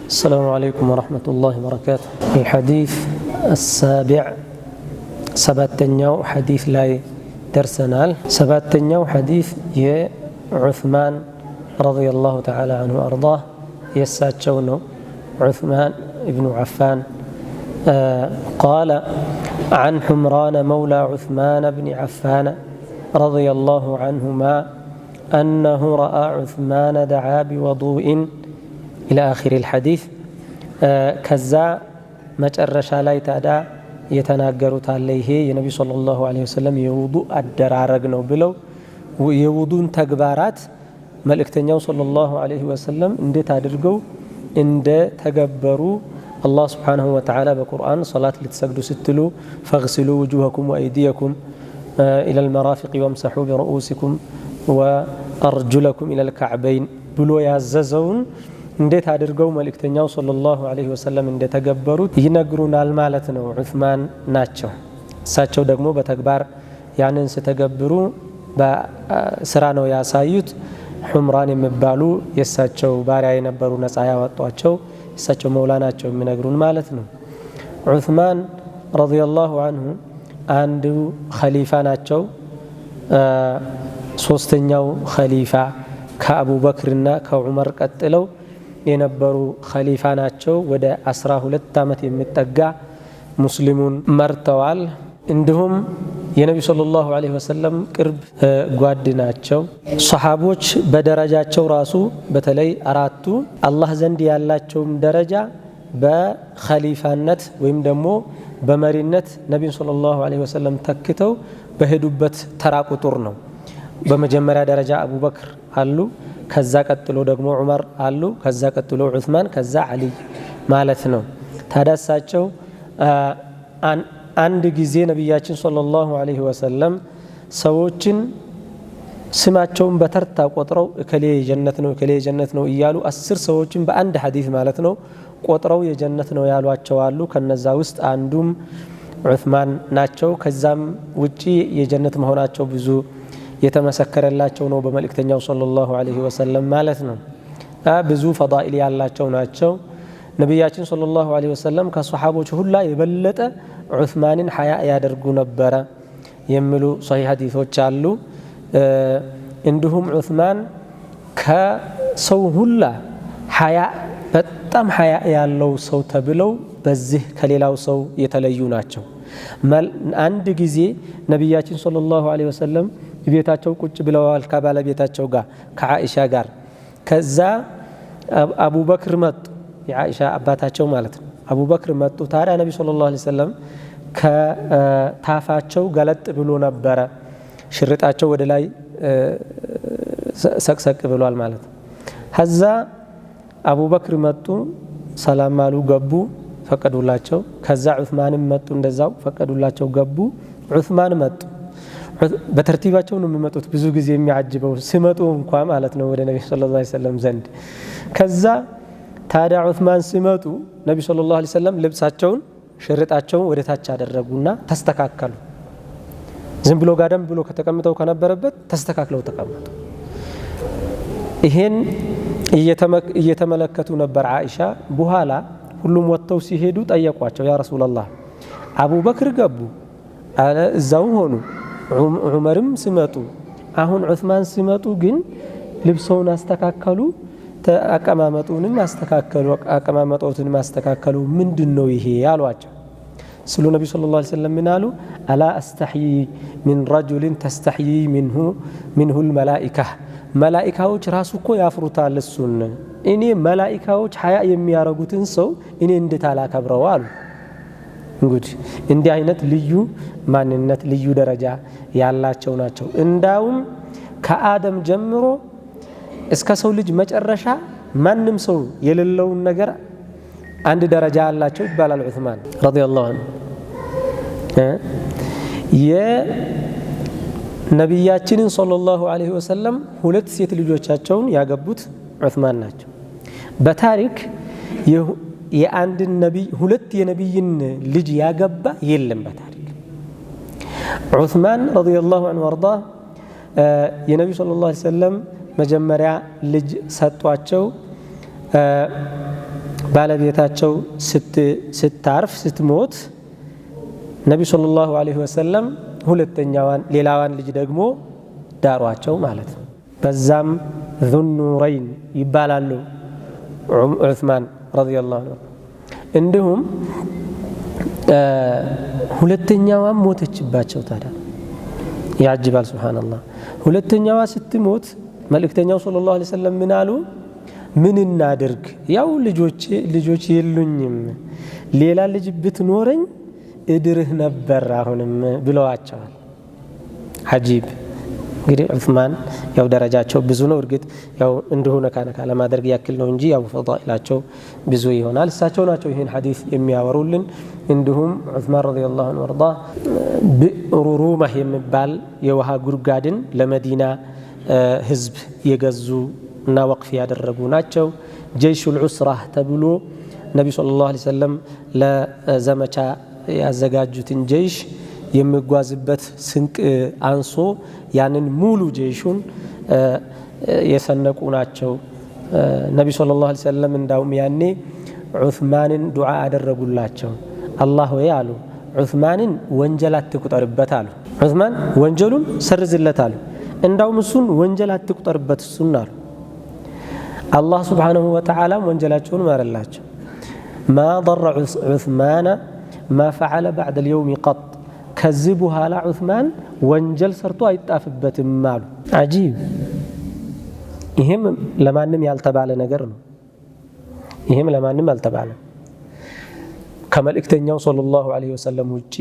السلام عليكم ورحمة الله وبركاته. الحديث السابع سبعتنيو حديث لاي درسنال. سبعتنيو حديث يا عثمان رضي الله تعالى عنه وأرضاه يساتشونه عثمان ابن عفان قال عن حمران مولى عثمان بن عفان رضي الله عنهما أنه رأى عثمان دعا بوضوء إلى آخر الحديث. كذا مجرش علي تادا يتناقروا عليه النبي صلى الله عليه وسلم يوضوء الدرارقنا بلو ويوضون تقبارات ملكتنيو صلى الله عليه وسلم اندي تادرقو اندي تقبروا الله سبحانه وتعالى بقرآن صلاة لتسجدوا ستلو فاغسلوا وجوهكم وأيديكم إلى المرافق وامسحوا برؤوسكم وأرجلكم إلى الكعبين بلو يعززون እንዴት አድርገው መልእክተኛው ሰለላሁ ዐለይሂ ወሰለም እንደተገበሩት ይነግሩናል ማለት ነው። ዑስማን ናቸው። እሳቸው ደግሞ በተግባር ያንን ሲተገብሩ በስራ ነው ያሳዩት። ሑምራን የሚባሉ የእሳቸው ባሪያ የነበሩ ነፃ ያወጧቸው እሳቸው መውላ ናቸው የሚነግሩን ማለት ነው። ዑስማን ረዲየላሁ ዐንሁ አንዱ ኸሊፋ ናቸው። ሶስተኛው ኸሊፋ ከአቡበክርና ከዑመር ቀጥለው የነበሩ ኸሊፋ ናቸው። ወደ 12 ዓመት የሚጠጋ ሙስሊሙን መርተዋል። እንዲሁም የነቢ ሰለላሁ ዐለይሂ ወሰለም ቅርብ ጓድ ናቸው። ሰሃቦች በደረጃቸው ራሱ በተለይ አራቱ አላህ ዘንድ ያላቸውም ደረጃ በኸሊፋነት ወይም ደግሞ በመሪነት ነቢዩን ሰለላሁ ዐለይሂ ወሰለም ተክተው በሄዱበት ተራ ቁጥር ነው። በመጀመሪያ ደረጃ አቡበክር አሉ። ከዛ ቀጥሎ ደግሞ ዑመር አሉ። ከዛ ቀጥሎ ዑስማን፣ ከዛ አሊ ማለት ነው። ታዳሳቸው አንድ ጊዜ ነቢያችን ሰለላሁ ዐለይሂ ወሰለም ሰዎችን ስማቸውን በተርታ ቆጥረው እከሌ የጀነት ነው እከሌ የጀነት ነው እያሉ 10 ሰዎችን በአንድ ሐዲስ ማለት ነው ቆጥረው የጀነት ነው ያሏቸው አሉ። ከነዛ ውስጥ አንዱም ዑስማን ናቸው። ከዛም ውጪ የጀነት መሆናቸው ብዙ የተመሰከረላቸው ነው በመልእክተኛው ሰለላሁ ዐለይሂ ወሰለም ማለት ነው። ብዙ ፈዳኢል ያላቸው ናቸው። ነቢያችን ሰለላሁ ዐለይሂ ወሰለም ከሰሃቦች ሁላ የበለጠ ዑስማንን ሐያ ያደርጉ ነበረ የሚሉ ሶሒህ ሐዲሶች አሉ። እንዲሁም ዑስማን ከሰው ሁላ ሐያ በጣም ሐያ ያለው ሰው ተብለው በዚህ ከሌላው ሰው የተለዩ ናቸው። አንድ ጊዜ ነቢያችን ሰለላሁ ዐለይሂ ወሰለም ቤታቸው ቁጭ ብለዋል ከባለቤታቸው ጋር ከዓኢሻ ጋር። ከዛ አቡበክር መጡ፣ የዓኢሻ አባታቸው ማለት ነው። አቡበክር መጡ። ታዲያ ነቢ ሰለላሁ ዐለይሂ ወሰለም ከታፋቸው ገለጥ ብሎ ነበረ፣ ሽርጣቸው ወደ ላይ ሰቅሰቅ ብሏል ማለት ነው። ከዛ አቡበክር መጡ፣ ሰላም አሉ፣ ገቡ፣ ፈቀዱላቸው። ከዛ ዑስማንም መጡ፣ እንደዛው ፈቀዱላቸው፣ ገቡ። ዑስማን መጡ። በተርቲባቸው ነው የሚመጡት። ብዙ ጊዜ የሚያጅበው ሲመጡ እንኳን ማለት ነው ወደ ነቢ ሰለላሁ ዐለይሂ ወሰለም ዘንድ። ከዛ ታዲያ ዑስማን ሲመጡ ነቢ ሰለላሁ ዐለይሂ ወሰለም ልብሳቸውን ሽርጣቸውን ወደ ታች አደረጉና ተስተካከሉ። ዝም ብሎ ጋደም ብሎ ከተቀምጠው ከነበረበት ተስተካክለው ተቀመጡ። ይሄን እየተመለከቱ ነበር ዓኢሻ። በኋላ ሁሉም ወጥተው ሲሄዱ ጠየቋቸው፣ ያ ረሱላላህ አቡበክር ገቡ አለ እዛው ሆኑ፣ ዑመርም ሲመጡ፣ አሁን ዑስማን ሲመጡ ግን ልብሰውን አስተካከሉ፣ አቀማመጡንም አስተካከሉ፣ አቀማመጡንም አስተካከሉ። ምንድነው ይሄ አሏቸው። ስለ ነብዩ ሰለላሁ ዐለይሂ ወሰለም ምን አሉ? አላ አስተሕይ ሚን ረጁልን ተስተሕይ ሚንሁ ልመላኢካ። መላኢካዎች ራሱ እኮ ያፍሩታል እሱን። እኔ መላኢካዎች ሐያ የሚያረጉትን ሰው እኔ እንዴት አላከብረው አሉ። እንግዲህ እንዲህ አይነት ልዩ ማንነት ልዩ ደረጃ ያላቸው ናቸው። እንዳውም ከአደም ጀምሮ እስከ ሰው ልጅ መጨረሻ ማንም ሰው የሌለውን ነገር አንድ ደረጃ ያላቸው ይባላል። ዑስማን ረዲየላሁ ዐንሁ የነቢያችንን ሰለላሁ ዐለይሂ ወሰለም 2 ሴት ልጆቻቸውን ያገቡት ዑስማን ናቸው። በታሪክ የአንድ ነቢይ 2 የነቢይን ልጅ ያገባ የለም በታሪክ። ዑስማን ረዲየላሁ ዐንሁ ወርዳ የነቢዩ ሰለላሁ ዐለይሂ ወሰለም መጀመሪያ ልጅ ሰጧቸው። ባለቤታቸው ስታርፍ ስትሞት ነብዩ ሰለላሁ ዐለይሂ ወሰለም ሁለተኛዋን ሌላዋን ልጅ ደግሞ ዳሯቸው ማለት ነው። በዛም ዙኑረይን ይባላሉ ዑስማን ረዲየላሁ ዐንሁ። እንዲሁም ሁለተኛዋም ሞተችባቸው። ታዲያ ያጅባል ሱብሃንአላህ። ሁለተኛዋ ስትሞት መልእክተኛው ሰለላሁ ዐለይሂ ወሰለም ምን አሉ? ምን እናድርግ? ያው ልጆች የሉኝም፣ ሌላ ልጅ ብትኖረኝ እድርህ ነበር አሁንም ብለዋቸዋል። ዐጂብ። እንግዲህ ዑስማን ያው ደረጃቸው ብዙ ነው። እርግጥ ያው እንዲሁ ነካ ለማድረግ ያክል ነው እንጂ ያው ፈዳኢላቸው ብዙ ይሆናል። እሳቸው ናቸው ይህን ሐዲስ የሚያወሩልን። እንዲሁም ዑስማን ረዲየላሁ ዐንሁ ወርዳ ብዕሩ ሩማህ የሚባል የውሃ ጉድጓድን ለመዲና ህዝብ የገዙ እና ወቅፍ ያደረጉ ናቸው። ጀይሹል ዑስራህ ተብሎ ነቢ ሰለላሁ ዐለይሂ ወሰለም ለዘመቻ ያዘጋጁትን ጀይሽ የሚጓዝበት ስንቅ አንሶ ያንን ሙሉ ጀይሹን የሰነቁ ናቸው። ነቢ ሰለላሁ ዐለይሂ ወሰለም እንዳውም ያኔ ዑስማንን ዱዓ አደረጉላቸው። አላህ ወይ አሉ ዑስማንን ወንጀል አትቁጠርበት አሉ። ዑስማን ወንጀሉን ሰርዝለት አሉ። እንዳውም እሱን ወንጀል አትቁጠርበት እሱን አሉ። አላህ ሱብሓነሁ ወተዓላ ወንጀላቸውን ማረላቸው። ማ ضر ዑስማን ማ ፈዐለ በዕደ ልየውም ቀጥ፣ ከዚህ በኋላ ዑስማን ወንጀል ሰርቶ አይጣፍበትም አሉ። ዐጂብ። ይህም ለማንም ያልተባለ ነገር ነው። ይህም ለማንም ያልተባለ ከመልእክተኛው ሰለላሁ ዐለይሂ ወሰለም ውጪ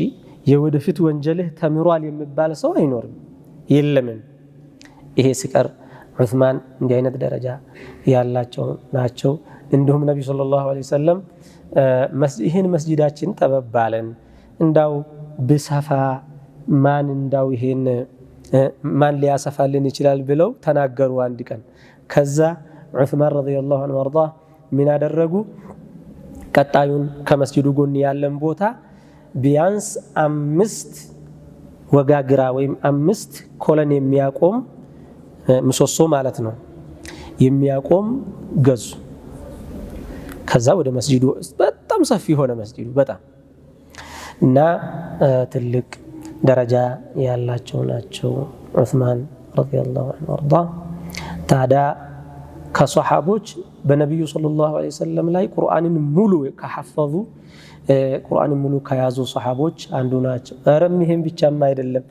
የወደፊት ወንጀልህ ተምሯል የሚባል ሰው አይኖርም፣ የለምም። ይሄ ሲቀር ዑስማን እንዲህ አይነት ደረጃ ያላቸው ናቸው። እንዲሁም ነቢዩ ሰለላሁ ዐለይሂ ወሰለም ይህን መስጂዳችን ጠበባለን እንዳው ብሰፋ ማን እንዳው ይሄን ማን ሊያሰፋልን ይችላል ብለው ተናገሩ አንድ ቀን። ከዛ ዑስማን ረዲየላሁ ዐንሁ ወርዳ ምን አደረጉ? ቀጣዩን ከመስጂዱ ጎን ያለን ቦታ ቢያንስ 5 ወጋግራ ወይም 5 ኮለን የሚያቆም ምሰሶ ማለት ነው የሚያቆም ገዙ። ከዛ ወደ መስጂዱ በጣም ሰፊ ሆነ መስጂዱ በጣም እና ትልቅ ደረጃ ያላቸው ናቸው ዑስማን ረዲየላሁ ዐንሁ ወርዳ። ታዲያ ከሰሓቦች በነቢዩ ሰለላሁ ዐለይሂ ወሰለም ላይ ቁርአንን ሙሉ ከሐፈዙ ቁርአንን ሙሉ ከያዙ ሰሓቦች አንዱ ናቸው። ኧረም ይሄን ብቻም አይደለም።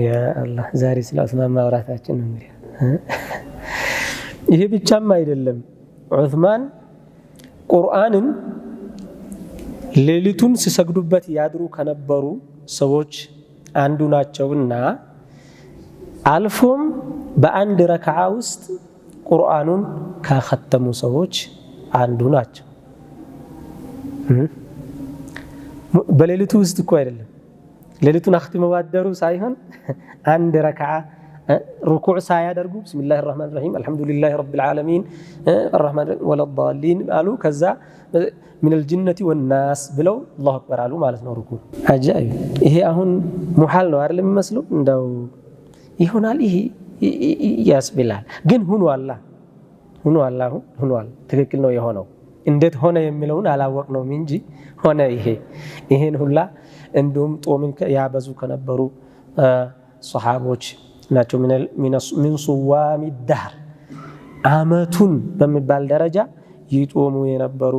ያ አላህ ዛሬ ስለ ዑስማን ማውራታችን ነው እንግዲህ። ይሄ ብቻም አይደለም። ዑስማን ቁርአንን ሌሊቱን ሲሰግዱበት ያድሩ ከነበሩ ሰዎች አንዱ ናቸውና አልፎም በአንድ ረክዓ ውስጥ ቁርአኑን ካኸተሙ ሰዎች አንዱ ናቸው። በሌሊቱ ውስጥ እኮ አይደለም፣ ሌሊቱን አኽትመው አደሩ ሳይሆን አንድ ረክዓ ሩኩዕ ሳያደርጉ ቢስሚላሂ ረሕማኒ ረሒም አልሐምዱሊላሂ ረቢል ዓለሚን አርረሕማን ወለዳሊን አሉ። ከዛ ሚነል ጅነቲ ወናስ ብለው አላሁ አክበር አሉ ማለት ነው። ሩኩዕ አጃኢብ። ይሄ አሁን ሙሓል ነው አይደል የሚመስለው? እንደው ይሆናል ይሄ ያስብላል። ግን ሁኗል። ትክክል ነው የሆነው። እንዴት ሆነ የሚለውን አላወቅነውም እንጂ ሆነ። ይሄን ሁላ እንዲሁም ጦምን ያበዙ ከነበሩ ሰሓቦች ናቸው። ሚን ሱዋሚ ዳህር አመቱን በሚባል ደረጃ ይጦሙ የነበሩ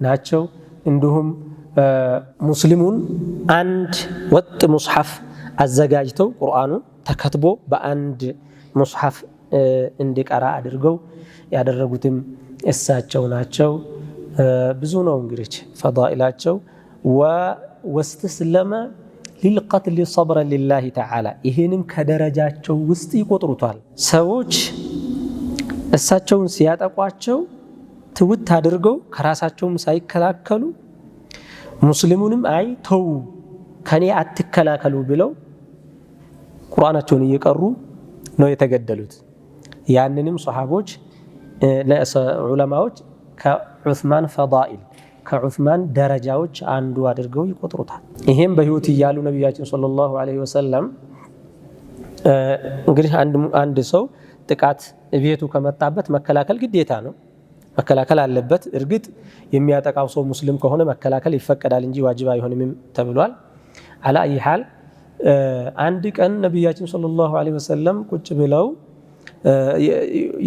ናቸው። እንዲሁም ሙስሊሙን አንድ ወጥ ሙስሐፍ አዘጋጅተው ቁርአኑ ተከትቦ በአንድ ሙስሐፍ እንዲቀራ አድርገው ያደረጉትም እሳቸው ናቸው። ብዙ ነው እንግዲህ ፈዳኢላቸው። ወስተስለመ ሊልቀትል ሰብረን ሊላሂ ተዓላ ይህንም ከደረጃቸው ውስጥ ይቆጥሩታል። ሰዎች እሳቸውን ሲያጠቋቸው ትውት አድርገው ከራሳቸውም ሳይከላከሉ ሙስሊሙንም አይ ተው ከኔ አትከላከሉ ብለው ቁርአናቸውን እየቀሩ ነው የተገደሉት። ያንንም ሰሓቦች ዑለማዎች ከዑስማን ፈዳኢል ከዑስማን ደረጃዎች አንዱ አድርገው ይቆጥሩታል። ይሄም በህይወት እያሉ ነቢያችን ሰለላሁ ዐለይሂ ወሰለም እንግዲህ አንድ ሰው ጥቃት ቤቱ ከመጣበት መከላከል ግዴታ ነው። መከላከል አለበት። እርግጥ የሚያጠቃው ሰው ሙስሊም ከሆነ መከላከል ይፈቀዳል እንጂ ዋጅብ አይሆንም ተብሏል። አላ አይ ሐል አንድ ቀን ነቢያችን ሰለላሁ ዐለይሂ ወሰለም ቁጭ ብለው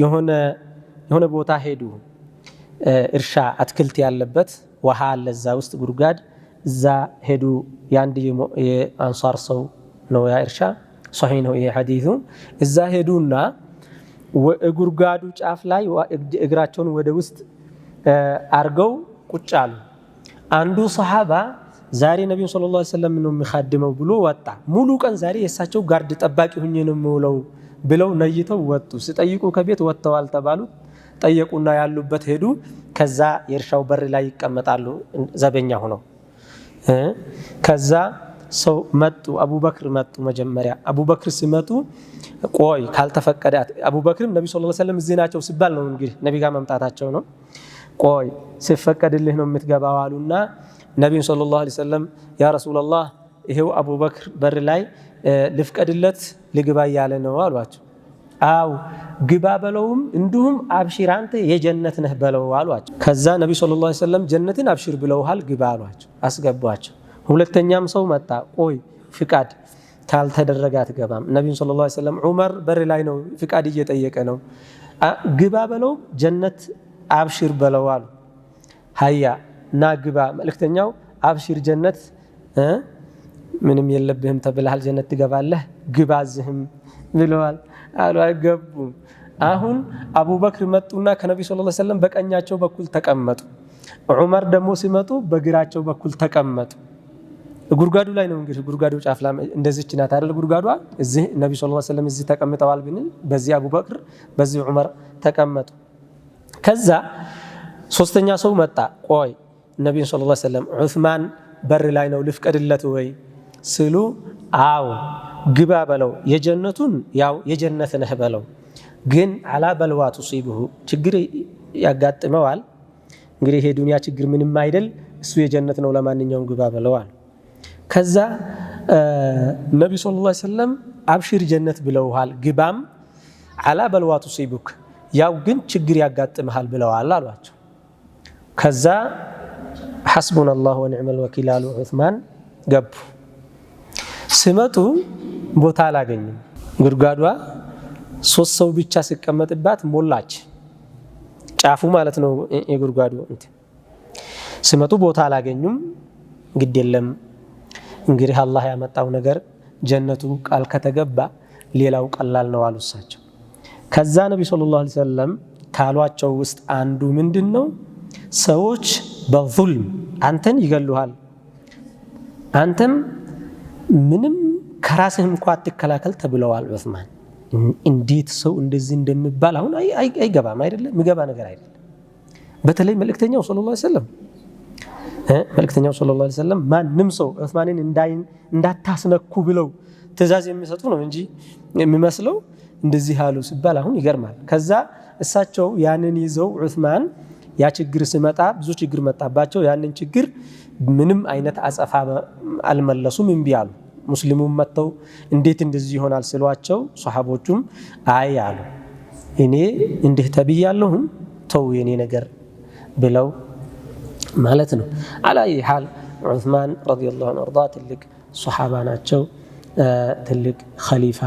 የሆነ ቦታ ሄዱ። እርሻ አትክልት ያለበት ውሃ አለ እዛ ውስጥ ጉድጓድ፣ እዛ ሄዱ። የአንድ የአንሷር ሰው ነው ያ እርሻ፣ ሶሒህ ነው ይሄ ሐዲሱ። እዛ ሄዱና ጉድጓዱ ጫፍ ላይ እግራቸውን ወደ ውስጥ አርገው ቁጭ አሉ። አንዱ ሰሃባ ዛሬ ነብዩ ሰለላሁ ዐለይሂ ወሰለም ነው የሚኻድመው ብሎ ወጣ። ሙሉ ቀን ዛሬ የእሳቸው ጋርድ ጠባቂ ሁኜ ነው የምውለው ብለው ነይተው ወጡ። ሲጠይቁ ከቤት ወጥተዋል ተባሉ። ጠየቁና ያሉበት ሄዱ። ከዛ የእርሻው በር ላይ ይቀመጣሉ ዘበኛ ሆነው። ከዛ ሰው መጡ፣ አቡበክር መጡ። መጀመሪያ አቡበክር ሲመጡ ቆይ ካልተፈቀደ አቡበክርም ነብዩ ሰለላሁ ዐለይሂ ወሰለም እዚህ ናቸው ሲባል ነው እንግዲህ ነቢ ጋር መምጣታቸው ነው። ቆይ ሲፈቀድልህ ነው የምትገባው አሉና ነቢዩ ሰለላሁ ዐለይሂ ወሰለም ያ ረሱላላህ ይሄው አቡበክር በር ላይ ልፍቀድለት ልግባ እያለ ነው አሏቸው። አው ግባ በለውም እንዲሁም አብሽር አንተ የጀነት ነህ በለው አሏቸው። ከዛ ነቢዩ ሰለላሁ ዐለይሂ ወሰለም ጀነትን አብሽር ብለውሃል ግባ አሏቸው፣ አስገቧቸው። ሁለተኛም ሰው መጣ። ቆይ ፍቃድ ካልተደረገ አትገባም። ነቢዩ ሰለላሁ ዐለይሂ ወሰለም ዑመር በር ላይ ነው ፍቃድ እየጠየቀ ነው፣ ግባ በለው ጀነት አብሽር በለው አሉ። ሀያ ና ግባ፣ መልእክተኛው አብሽር ጀነት ምንም የለብህም ተብለሃል፣ ጀነት ትገባለህ፣ ግባ እዚህም ብለዋል አሉ። አይገቡም። አሁን አቡበክር መጡና ከነቢዩ ሰለላሁ ዐለይሂ ወሰለም በቀኛቸው በኩል ተቀመጡ። ዑመር ደግሞ ሲመጡ በግራቸው በኩል ተቀመጡ። ጉድጓዱ ላይ ነው እንግዲህ ጉድጓዱ ጫፍ ላይ እንደዚህች ናት አይደል ጉድጓዷ። እዚህ ነብዩ ሰለላሁ ዐለይሂ ወሰለም እዚህ ተቀምጠዋል ብንል በዚህ አቡበክር በዚህ ዑመር ተቀመጡ። ከዛ ሶስተኛ ሰው መጣ። ቆይ ነብዩ ሰለላሁ ዐለይሂ ወሰለም ዑስማን በር ላይ ነው ልፍቀድለት ወይ ስሉ፣ አው ግባ በለው የጀነቱን ያው የጀነት ነህ በለው፣ ግን አላ በልዋ ቱሲብሁ ችግር ያጋጥመዋል። እንግዲህ ይሄ ዱንያ ችግር ምንም አይደል፣ እሱ የጀነት ነው ለማንኛውም ግባ በለዋል። ከዛ ነቢ ሰለላሁ ዐለይሂ ወሰለም አብሽር ጀነት ብለውሃል፣ ግባም አላ በልዋ ቱሲቡክ ያው ግን ችግር ያጋጥመሃል ብለዋል አሏቸው። ከዛ ሐስቡነላሁ ወኒዕመል ወኪል አሉ ዑስማን ገቡ። ሲመጡ ቦታ አላገኙም። ጉድጓዷ ሶስት ሰው ብቻ ሲቀመጥባት ሞላች፣ ጫፉ ማለት ነው የጉድጓዱ እንትን። ሲመጡ ቦታ አላገኙም። ግድ የለም እንግዲህ አላህ ያመጣው ነገር ጀነቱ ቃል ከተገባ ሌላው ቀላል ነው አሉ እሳቸው። ከዛ ነቢ ሰለላሁ ዐለይሂ ወሰለም ካሏቸው ውስጥ አንዱ ምንድነው፣ ሰዎች በዙልም አንተን ይገሉሃል፣ አንተም ምንም ከራስህ እንኳን አትከላከል ተብለዋል ዑስማን። እንዴት ሰው እንደዚህ እንደሚባል አሁን አይገባም አይደለም፣ የሚገባ ነገር አይደለም። በተለይ መልእክተኛው ሰለላሁ ዐለይሂ ወሰለም መልእክተኛው ሰለላሁ ዐለይሂ ወሰለም ማንም ሰው ዑስማንን እንዳታስነኩ ብለው ትእዛዝ የሚሰጡ ነው እንጂ የሚመስለው እንደዚህ አሉ ሲባል አሁን ይገርማል። ከዛ እሳቸው ያንን ይዘው ዑስማን ያ ችግር ሲመጣ ብዙ ችግር መጣባቸው። ያንን ችግር ምንም አይነት አጸፋ አልመለሱም፣ እምቢ አሉ። ሙስሊሙም መጥተው እንዴት እንደዚህ ይሆናል ስሏቸው ሷሃቦቹም አይ አሉ፣ እኔ እንዲህ ተብያለሁም ተው የኔ ነገር ብለው ማለት ነው። አላይ ሐል ዑስማን ረዲየላሁ ዐንሁ አርዳ ትልቅ ሷሃባ ናቸው፣ ትልቅ ኸሊፋ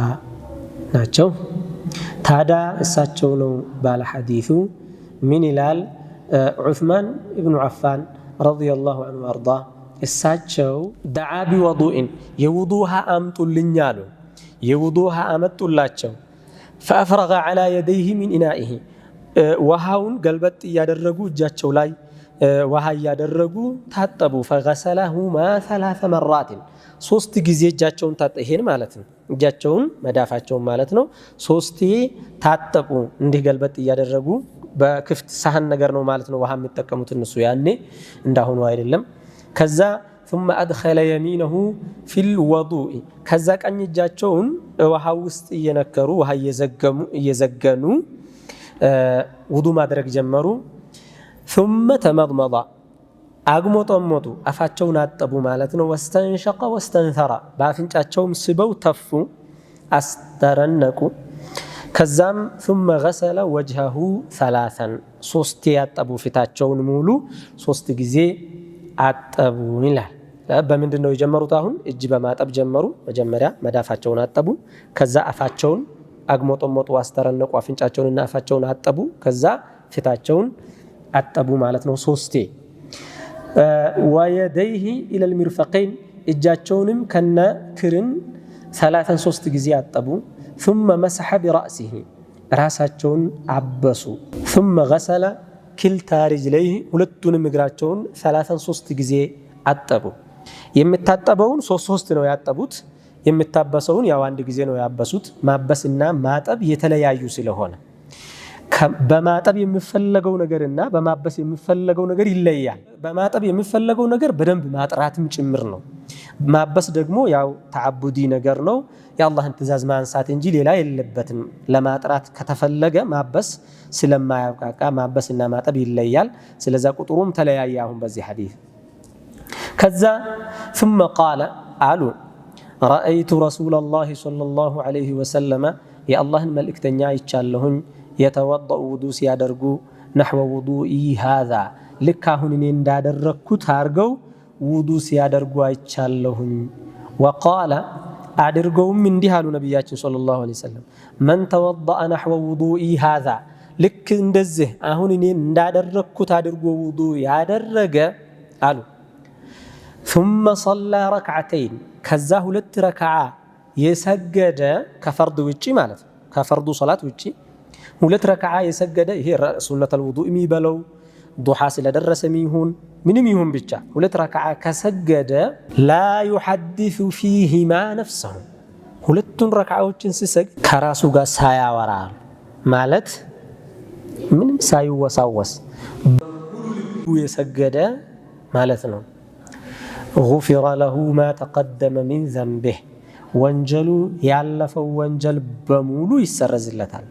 ናቸው። ታዲያ እሳቸው ነው ባለ ሐዲሱ ምን ይላል? ዑስማን ኢብኑ አፋን ረዲየላሁ ዐንሁ አርዳ እሳቸው ደዓ ቢወዱእን የውዱ ውሃ አምጡልኝ አሉ። የውዱ ውሃ አመጡላቸው። ፈአፍረገ ዐላ የደይህ ሚን ኢናኢህ ውሃውን ገልበጥ እያደረጉ እጃቸው ላይ ውሃ እያደረጉ ታጠቡ። ፈገሰለሁማ ሰላሰ መራትን ሶስት ጊዜ እጃቸውን ታጠቡ። ይሄን ማለት ነው እጃቸውን መዳፋቸውን ማለት ነው ሶስቴ ታጠቡ። እንዲህ ገልበጥ እያደረጉ በክፍት ሳህን ነገር ነው ማለት ነው ውሃ የሚጠቀሙት እነሱ ያኔ እንዳሁኑ አይደለም። ከዛ ثم أدخل يمينه في الوضوء ከዛ ቀኝ እጃቸውን ውሃ ውስጥ እየነከሩ ውሃ እየዘገኑ ውዱ ማድረግ ጀመሩ። ثم ተመضመض አግሞጠሞጡ አፋቸውን አጠቡ ማለት ነው። ወስተንሸቀ ወስተንተራ በአፍንጫቸውም ስበው ተፉ፣ አስተረነቁ። ከዛም ثم غسل وجهه ثلاثا ሶስት ያጠቡ ፊታቸውን ሙሉ ሶስት ጊዜ አጠቡ ይላል። በምንድነው የጀመሩት? አሁን እጅ በማጠብ ጀመሩ። መጀመሪያ መዳፋቸውን አጠቡ። ከዛ አፋቸውን አግሞጠሞጡ፣ አስተረነቁ። አፍንጫቸውንና አፋቸውን አጠቡ። ከዛ ፊታቸውን አጠቡ ማለት ነው ሶስቴ። ወየደይሂ ኢለል ሚርፈቀይን እጃቸውንም ከነ ክርን ሰላተን ሶስት ጊዜ አጠቡ። ثم مسح برأسه ራሳቸውን አበሱ። ثم غسل كلتا رجليه ሁለቱንም እግራቸውን ሰላተን ሶስት ጊዜ አጠቡ። የምታጠበውን ሶስት ነው ያጠቡት። የምታበሰውን ያው አንድ ጊዜ ነው ያበሱት። ማበስና ማጠብ የተለያዩ ስለሆነ በማጠብ የሚፈለገው ነገርና በማበስ የሚፈለገው ነገር ይለያል። በማጠብ የሚፈለገው ነገር በደንብ ማጥራትም ጭምር ነው። ማበስ ደግሞ ያው ተዓቡዲ ነገር ነው፣ የአላህን ትእዛዝ ማንሳት እንጂ ሌላ የለበትም። ለማጥራት ከተፈለገ ማበስ ስለማያብቃቃ ማበስና ማጠብ ይለያል። ስለዛ ቁጥሩም ተለያየ አሁን በዚህ ሐዲስ። ከዛ ثم قال አሉ رأيت رسول الله صلى الله عليه وسلم የአላህን መልእክተኛ አይቻለሁኝ የተወضأ ውዱእ ሲያደርጉ نحو وضوئي هذا ልክ አሁን እኔ እንዳደረኩት አድርገው ውዱእ ሲያደርጉ አይቻለሁኝ። وقال አድርገውም እንዲህ አሉ ነብያችን ሰለላሁ ዐለይሂ ወሰለም من توضأ نحو وضوئي هذا ልክ እንደዚህ አሁን እኔ እንዳደረኩት አድርጎ ውዱእ ያደረገ አሉ ثم صلى ركعتين ከዛ ሁለት ረክዓ የሰገደ ከፈርድ ውጪ ማለት ነው። ከፈርዱ ሶላት ውጪ ሁለት ረክዓ የሰገደ ይሄ ሱነተል ውዱእ የሚበለው ዱሃ ስለደረሰም ይሁን ምንም ይሁን ብቻ ሁለት ረክዓ ከሰገደ ላ يحدث فيهما نفسه ሁለቱን ረክዓዎችን ሲሰግድ ከራሱ ጋር ሳያወራ ማለት ምንም ሳይወሳወስ በሁሉ የሰገደ ማለት ነው። غفر له ما تقدم من ذنبه ወንጀሉ ያለፈው ወንጀል በሙሉ ይሰረዝለታል።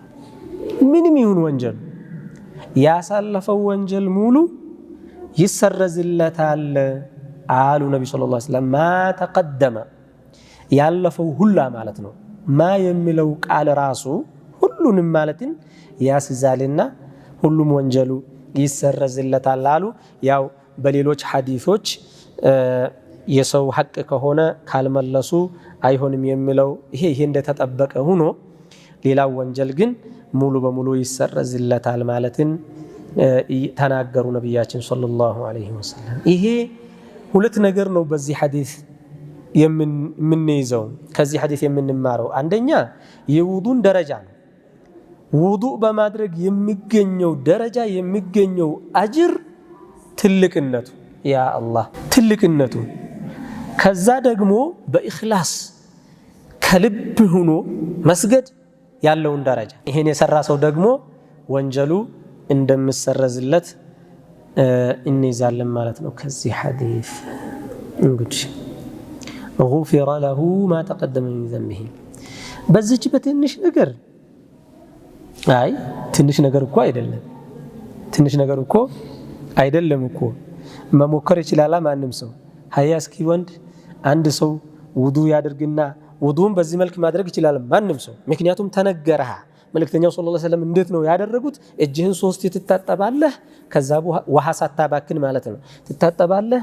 ምንም ይሁን ወንጀሉ ያሳለፈው ወንጀል ሙሉ ይሰረዝለታል አሉ ነቢ ሰለላሁ ዐለይሂ ወሰለም። ማ ተቀደመ ያለፈው ሁላ ማለት ነው። ማ የሚለው ቃል ራሱ ሁሉንም ማለትን ያስዛልና ሁሉም ወንጀሉ ይሰረዝለታል አሉ። ያው በሌሎች ሐዲሶች የሰው ሐቅ ከሆነ ካልመለሱ አይሆንም የሚለው ይሄ እንደተጠበቀ ሆኖ ሌላው ወንጀል ግን ሙሉ በሙሉ ይሰረዝለታል ማለትን ተናገሩ ነብያችን ሰለላሁ ዐለይሂ ወሰለም። ይሄ ሁለት ነገር ነው በዚህ ሐዲስ የምንይዘው ከዚህ ሐዲስ የምንማረው። አንደኛ የውዱን ደረጃ ነው። ውዱእ በማድረግ የሚገኘው ደረጃ የሚገኘው አጅር ትልቅነቱ ያ አላህ ትልቅነቱ። ከዛ ደግሞ በኢኽላስ ከልብ ሆኖ መስገድ ያለውን ደረጃ ይሄን የሰራ ሰው ደግሞ ወንጀሉ እንደምሰረዝለት እንይዛለን ማለት ነው ከዚህ ሐዲስ። እንግዲህ غفر له ما تقدم من ذنبه በዚች በትንሽ ነገር አይ ትንሽ ነገር እኮ አይደለም ትንሽ ነገር እኮ አይደለም እኮ መሞከር ይችላል ማንም ሰው። ሀያ እስኪ ወንድ አንድ ሰው ውዱእ ያድርግና ውዱእን በዚህ መልክ ማድረግ ይችላል ማንም ሰው። ምክንያቱም ተነገረሃ መልእክተኛው ሰለላሁ ዐለይሂ ወሰለም እንዴት ነው ያደረጉት? እጅህን ሶስት ትታጠባለህ፣ ከዛ ውሃ ሳታባክን ማለት ነው ትታጠባለህ።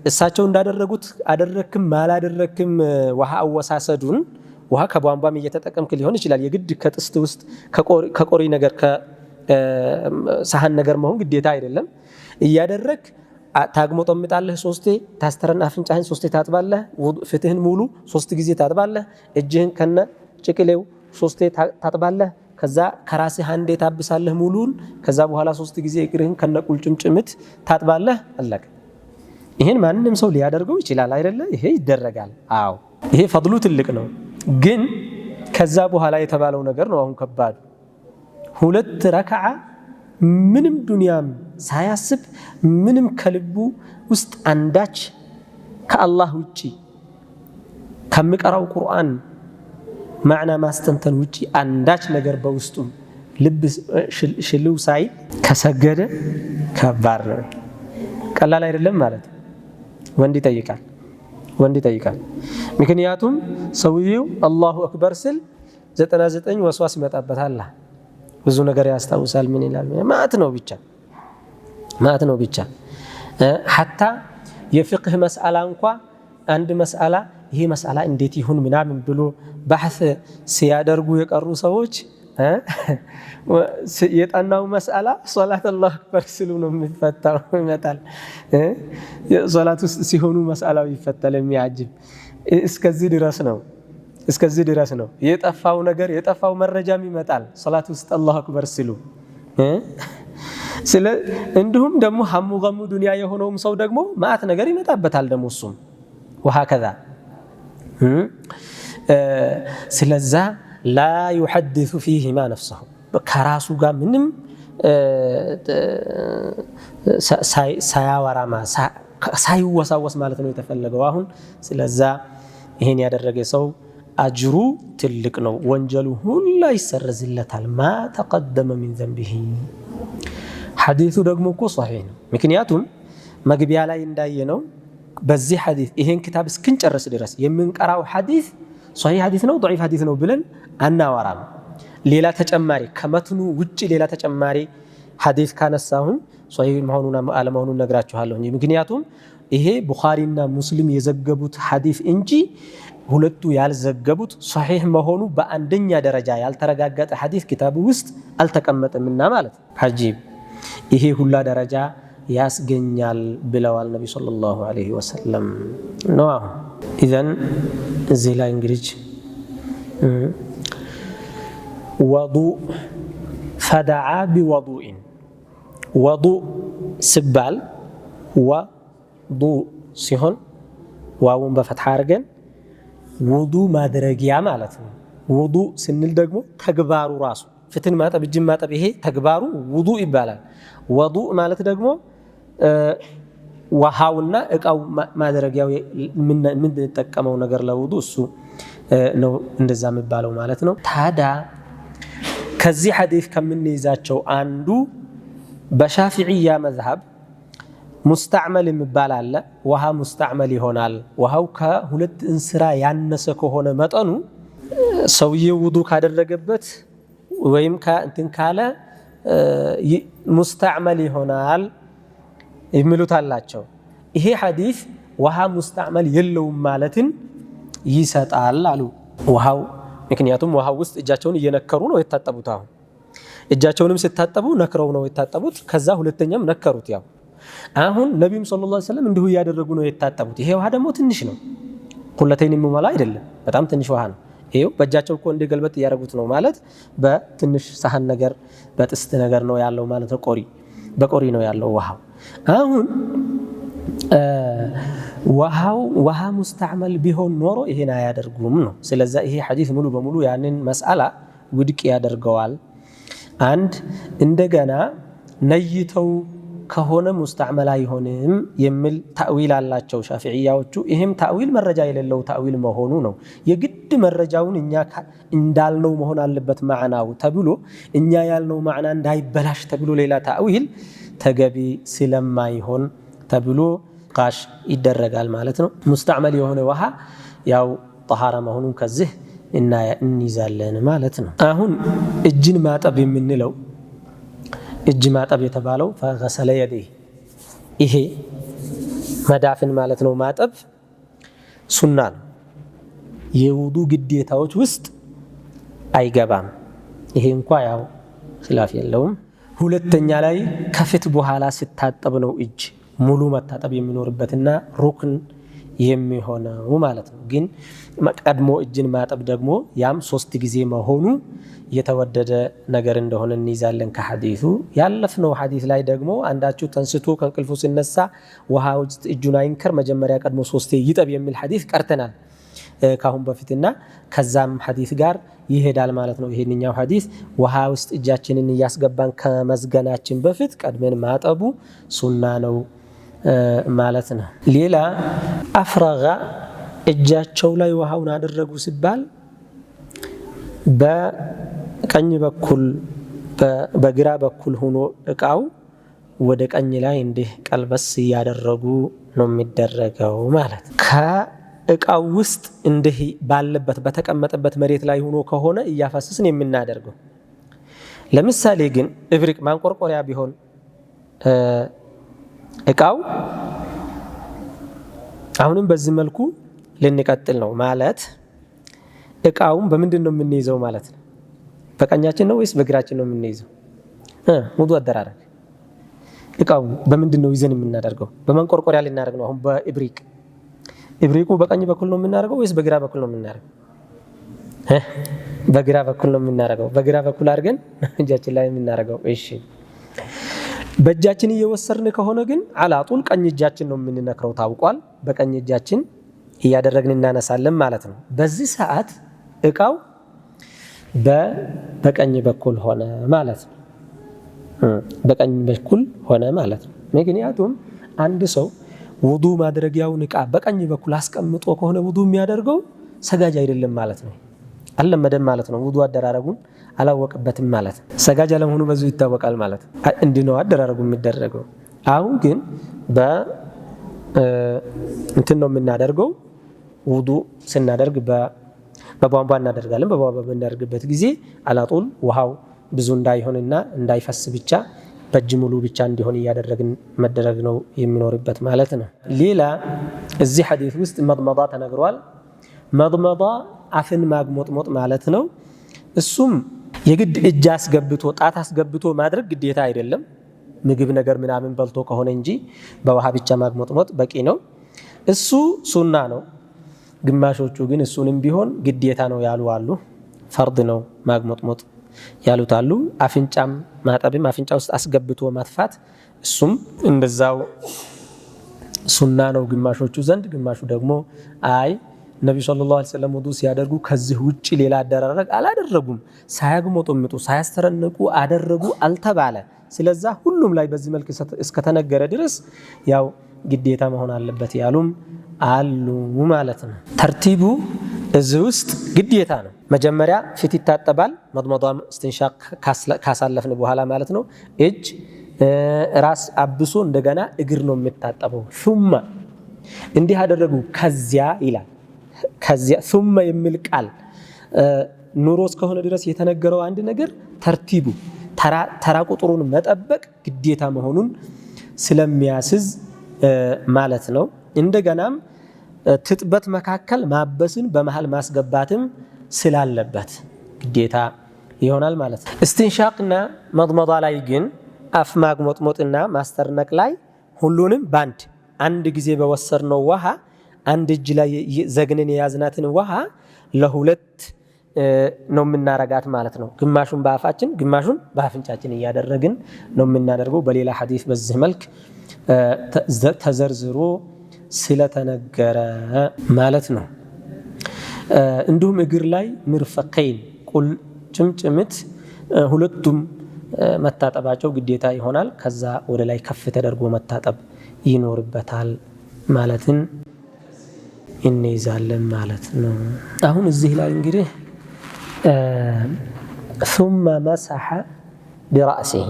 እሳቸው እንዳደረጉት አደረክም ማላደረክም ውሃ አወሳሰዱን ውሃ ከቧንቧም እየተጠቀምክ ሊሆን ይችላል። የግድ ከጥስት ውስጥ ከቆሪ ነገር ከሳህን ነገር መሆን ግዴታ አይደለም። እያደረክ ታግሞጠምጣለህ፣ ሶስቴ ታስተረና አፍንጫህን ሶስቴ ታጥባለህ፣ ፍትህን ሙሉ ሶስት ጊዜ ታጥባለህ፣ እጅህን ከነ ጭቅሌው ሶስቴ ታጥባለህ፣ ከዛ ከራስህ አንዴ ታብሳለህ ሙሉን፣ ከዛ በኋላ ሶስት ጊዜ እግርህን ከነ ቁልጭምጭምት ታጥባለህ። አለቀ። ይሄን ማንንም ሰው ሊያደርገው ይችላል አይደለ? ይሄ ይደረጋል። አዎ ይሄ ፈድሉ ትልቅ ነው። ግን ከዛ በኋላ የተባለው ነገር ነው አሁን ከባዱ። ሁለት ረክዓ ምንም ዱንያም ሳያስብ ምንም ከልቡ ውስጥ አንዳች ከአላህ ውጪ ከሚቀራው ቁርአን ማዕና ማስተንተን ውጪ አንዳች ነገር በውስጡ ልብ ሽልው ሳይ ከሰገደ ከባድ ነው። ቀላል አይደለም ማለት ወንድ ይጠይቃል። ምክንያቱም ሰውየው አላሁ አክበር ስል 99 ወስዋስ ይመጣበታል። ብዙ ነገር ያስታውሳል። ምን ይላል? ማአት ነው ብቻ ሐታ የፍቅህ መስአላ እንኳ አንድ መስአላ ይሄ መስአላ እንዴት ይሁን ምናምን ብሎ ባሕስ ሲያደርጉ የቀሩ ሰዎች የጠናው መስአላ ሶላት አላሁ አክበር ሲሉ ነው የሚፈታው ይመጣል። ሶላት ውስጥ ሲሆኑ መስአላው ይፈታል። የሚያጅብ እስከዚህ ድረስ ነው የጠፋው ነገር የጠፋው መረጃም ይመጣል ሶላት ውስጥ አላሁ አክበር ሲሉ። እንዲሁም ደግሞ ሐሙ ገሙ ዱንያ የሆነውም ሰው ደግሞ ማአት ነገር ይመጣበታል ደግሞ እሱም ወሃከዛ። ስለዛ ላ ዩሐድሱ ፊሂማ ነፍሰሁ ከራሱ ጋር ምንም ሳያወራማ ሳይወሳወስ ማለት ነው የተፈለገው አሁን። ስለዛ ይሄን ያደረገ ሰው አጅሩ ትልቅ ነው፣ ወንጀሉ ሁላ ይሰረዝለታል። ማ ተቀደመ ሚን ዘንቢሂ። ሐዲሱ ደግሞ እኮ ሶሒህ ነው። ምክንያቱም መግቢያ ላይ እንዳየነው በዚህ ሐዲስ ይሄን ክታብ እስክንጨርስ ድረስ የምንቀራው ሐዲስ ሶሒህ ሐዲስ ነው ضعيف ሐዲስ ነው ብለን አናወራም። ሌላ ተጨማሪ ከመትኑ ውጪ ሌላ ተጨማሪ ሐዲስ ካነሳሁን ሶሒህ መሆኑን አለመሆኑን ነግራችኋለሁ። ምክንያቱም ይሄ ቡኻሪና ሙስሊም የዘገቡት ሐዲስ እንጂ ሁለቱ ያልዘገቡት ሶሒህ መሆኑ በአንደኛ ደረጃ ያልተረጋገጠ ሐዲስ ክታቡ ውስጥ አልተቀመጠምና ማለት ዐጂብ ይሄ ሁላ ደረጃ ያስገኛል ብለዋል ነቢ ሰለላሁ ዐለይሂ ወሰለም ነው። አሁን ኢዘን እዚህ ላይ እንግዲህ ወዱእ ፈደዓ ቢወዱእን ወዱእ ሲባል ወዱእ ሲሆን ዋውን በፈትሐ አድርገን ውዱእ ማድረጊያ ማለት ነው። ውዱእ ስንል ደግሞ ተግባሩ ራሱ ፊትን ማጠብ እጅን ማጠብ ይሄ ተግባሩ ውዱእ ይባላል። ወዱእ ማለት ደግሞ ውሃውና እቃው ማድረጊያው የምንጠቀመው ነገር ለውዱእ እሱ ነው እንደዛ የሚባለው ማለት ነው። ታዲያ ከዚህ ሐዲስ ከምንይዛቸው አንዱ በሻፊዕያ መዝሀብ ሙስተዕመል የሚባል አለ። ውሃ ሙስተዕመል ይሆናል። ውሃው ከሁለት እንስራ ያነሰ ከሆነ መጠኑ ሰውዬው ውዱእ ካደረገበት ወይም ከእንትን ካለ ሙስተዕመል ይሆናል የሚሉት አላቸው። ይሄ ሐዲስ ውሃ ሙስተዕመል የለውም ማለትን ይሰጣል አሉ። ውሃው ምክንያቱም ውሃው ውስጥ እጃቸውን እየነከሩ ነው የታጠቡት። አሁን እጃቸውንም ሲታጠቡ ነክረው ነው የታጠቡት። ከዛ ሁለተኛም ነከሩት። ያው አሁን ነቢዩም ሰለላሁ ዐለይሂ ወሰለም እንዲሁ እያደረጉ ነው የታጠቡት። ይሄ ውሃ ደግሞ ትንሽ ነው፣ ሁለተኛ የሚሞላ አይደለም፣ በጣም ትንሽ ውሃ ነው። ይሄው በእጃቸው እኮ እንደ ገልበጥ እያደረጉት ነው ማለት በትንሽ ሳህን ነገር በጥስት ነገር ነው ያለው ማለት ነው። በቆሪ ነው ያለው ውሃው። አሁን ውሃ ሙስተዕመል ቢሆን ኖሮ ይሄን አያደርጉም ነው። ስለዚህ ይሄ ሐዲስ ሙሉ በሙሉ ያንን መስአላ ውድቅ ያደርገዋል። አንድ እንደገና ነይተው ከሆነ ሙስተዕመል አይሆንም የሚል ታዊል አላቸው ሻፊዕያዎቹ። ይሄም ታዊል መረጃ የሌለው ታዊል መሆኑ ነው። የግድ መረጃውን እኛ እንዳልነው መሆን አለበት ማዕናው ተብሎ እኛ ያልነው ማዕና እንዳይበላሽ ተብሎ ሌላ ታዊል ተገቢ ስለማይሆን ተብሎ ቃሽ ይደረጋል ማለት ነው። ሙስተዕመል የሆነ ውሃ ያው ጠሃራ መሆኑን ከዚህ እንይዛለን ማለት ነው። አሁን እጅን ማጠብ የምንለው እጅ ማጠብ የተባለው ፈገሰለ የደይህ ይሄ መዳፍን ማለት ነው ማጠብ ሱና ነው። የውዱእ ግዴታዎች ውስጥ አይገባም። ይሄ እንኳ ያው ኺላፍ የለውም። ሁለተኛ ላይ ከፊት በኋላ ሲታጠብ ነው እጅ ሙሉ መታጠብ የሚኖርበትና ሩክን የሚሆነው ማለት ነው። ግን ቀድሞ እጅን ማጠብ ደግሞ ያም 3 ጊዜ መሆኑ የተወደደ ነገር እንደሆነ እንይዛለን ከሐዲሱ። ያለፍነው ሐዲስ ላይ ደግሞ አንዳችሁ ተንስቶ ከእንቅልፉ ሲነሳ ውሃ ውስጥ እጁን አይንከር መጀመሪያ ቀድሞ 3 ይጠብ የሚል ሐዲስ ቀርተናል ካሁን በፊትና ከዛም ሐዲስ ጋር ይሄዳል ማለት ነው። ይሄንኛው ሐዲስ ውሃ ውስጥ እጃችንን እያስገባን ከመዝገናችን በፊት ቀድመን ማጠቡ ሱና ነው ማለት ነው። ሌላ አፍረጋ እጃቸው ላይ ውሃውን አደረጉ ሲባል በቀኝ በኩል በግራ በኩል ሆኖ እቃው ወደ ቀኝ ላይ እንዲህ ቀልበስ እያደረጉ ነው የሚደረገው ማለት። እቃው ውስጥ እንዲህ ባለበት በተቀመጠበት መሬት ላይ ሆኖ ከሆነ እያፈሰስን የምናደርገው። ለምሳሌ ግን እብሪቅ ማንቆርቆሪያ ቢሆን እቃው አሁንም በዚህ መልኩ ልንቀጥል ነው ማለት እቃውን በምንድን ነው የምንይዘው ማለት ነው? በቀኛችን ነው ወይስ በግራችን ነው የምንይዘው? ውዱእ አደራረግ እቃው በምንድን ነው ይዘን የምናደርገው? በማንቆርቆሪያ ልናደርግ ነው። አሁን በእብሪቅ እብሪቁ በቀኝ በኩል ነው የምናደርገው ወይስ በግራ በኩል ነው የምናደርገው? በግራ በኩል ነው የምናደርገው። በግራ በኩል አድርገን እጃችን ላይ የምናደርገው። እሺ በእጃችን እየወሰድን ከሆነ ግን አላጡል ቀኝ እጃችን ነው የምንነክረው ታውቋል። በቀኝ እጃችን እያደረግን እናነሳለን ማለት ነው። በዚህ ሰዓት እቃው በቀኝ በኩል ሆነ ማለት ነው። በቀኝ በኩል ሆነ ማለት ነው። ምክንያቱም አንድ ሰው ውዱእ ማድረጊያውን እቃ በቀኝ በኩል አስቀምጦ ከሆነ ውዱእ የሚያደርገው ሰጋጅ አይደለም ማለት ነው። አልለመደም ማለት ነው። ውዱእ አደራረጉን አላወቅበትም ማለት ነው። ሰጋጅ አለመሆኑ በዚሁ ይታወቃል ማለት ነው። እንዲህ ነው አደራረጉ የሚደረገው። አሁን ግን እንትን ነው የምናደርገው። ውዱእ ስናደርግ በቧንቧ እናደርጋለን። በቧንቧ በምናደርግበት ጊዜ አላጡል ውሃው ብዙ እንዳይሆንና እንዳይፈስ ብቻ በእጅ ሙሉ ብቻ እንዲሆን እያደረግን መደረግ ነው የሚኖርበት ማለት ነው። ሌላ እዚህ ሐዲስ ውስጥ መድመዳ ተነግሯል። መድመዳ አፍን ማግሞጥሞጥ ማለት ነው። እሱም የግድ እጅ አስገብቶ ጣት አስገብቶ ማድረግ ግዴታ አይደለም። ምግብ ነገር ምናምን በልቶ ከሆነ እንጂ በውሃ ብቻ ማግሞጥሞጥ በቂ ነው። እሱ ሱና ነው። ግማሾቹ ግን እሱንም ቢሆን ግዴታ ነው ያሉ አሉ። ፈርድ ነው ማግሞጥሞጥ ያሉት አሉ። አፍንጫም ማጠብም አፍንጫ ውስጥ አስገብቶ ማጥፋት እሱም እንደዛው ሱና ነው ግማሾቹ ዘንድ። ግማሹ ደግሞ አይ ነብዩ ሰለላሁ ዐለይሂ ወሰለም ውዱእ ሲያደርጉ ከዚህ ውጪ ሌላ አደራረግ አላደረጉም፣ ሳያግሞጠምጡ ሳያስተረንቁ አደረጉ አልተባለ። ስለዛ ሁሉም ላይ በዚህ መልክ እስከተነገረ ድረስ ያው ግዴታ መሆን አለበት ያሉም አሉ ማለት ነው። ተርቲቡ እዚህ ውስጥ ግዴታ ነው። መጀመሪያ ፊት ይታጠባል። መድመዷም እስትንሻቅ ካሳለፍን በኋላ ማለት ነው። እጅ ራስ አብሶ እንደገና እግር ነው የሚታጠበው። ሱመ እንዲህ አደረጉ ከዚያ ይላል። ከዚያ ሱመ የሚል ቃል ኑሮ እስከሆነ ድረስ የተነገረው አንድ ነገር ተርቲቡ ተራ ቁጥሩን መጠበቅ ግዴታ መሆኑን ስለሚያስዝ ማለት ነው። እንደገናም ትጥበት መካከል ማበስን በመሃል ማስገባትም ስላለበት ግዴታ ይሆናል ማለት ነው። እስትንሻቅና መድመዳ ላይ ግን አፍ ማግሞጥሞጥና ማስተርነቅ ላይ ሁሉንም አንድ ጊዜ በወሰድነው ውሃ አንድ እጅ ላይ ዘግነን የያዝናትን ውሃ ለሁለት ነው የምናረጋት ማለት ነው። ግማሹን በአፋችን ግማሹን በአፍንጫችን እያደረግን ነው የምናደርገው። በሌላ ሐዲስ በዚህ መልክ ተዘርዝሮ ስለተነገረ ማለት ነው። እንዲሁም እግር ላይ ምርፈቀይን ቁልጭምጭምት ሁለቱም መታጠባቸው ግዴታ ይሆናል። ከዛ ወደ ላይ ከፍ ተደርጎ መታጠብ ይኖርበታል ማለትን እንይዛለን ማለት ነው። አሁን እዚህ ላይ እንግዲህ ثم مسح برأسه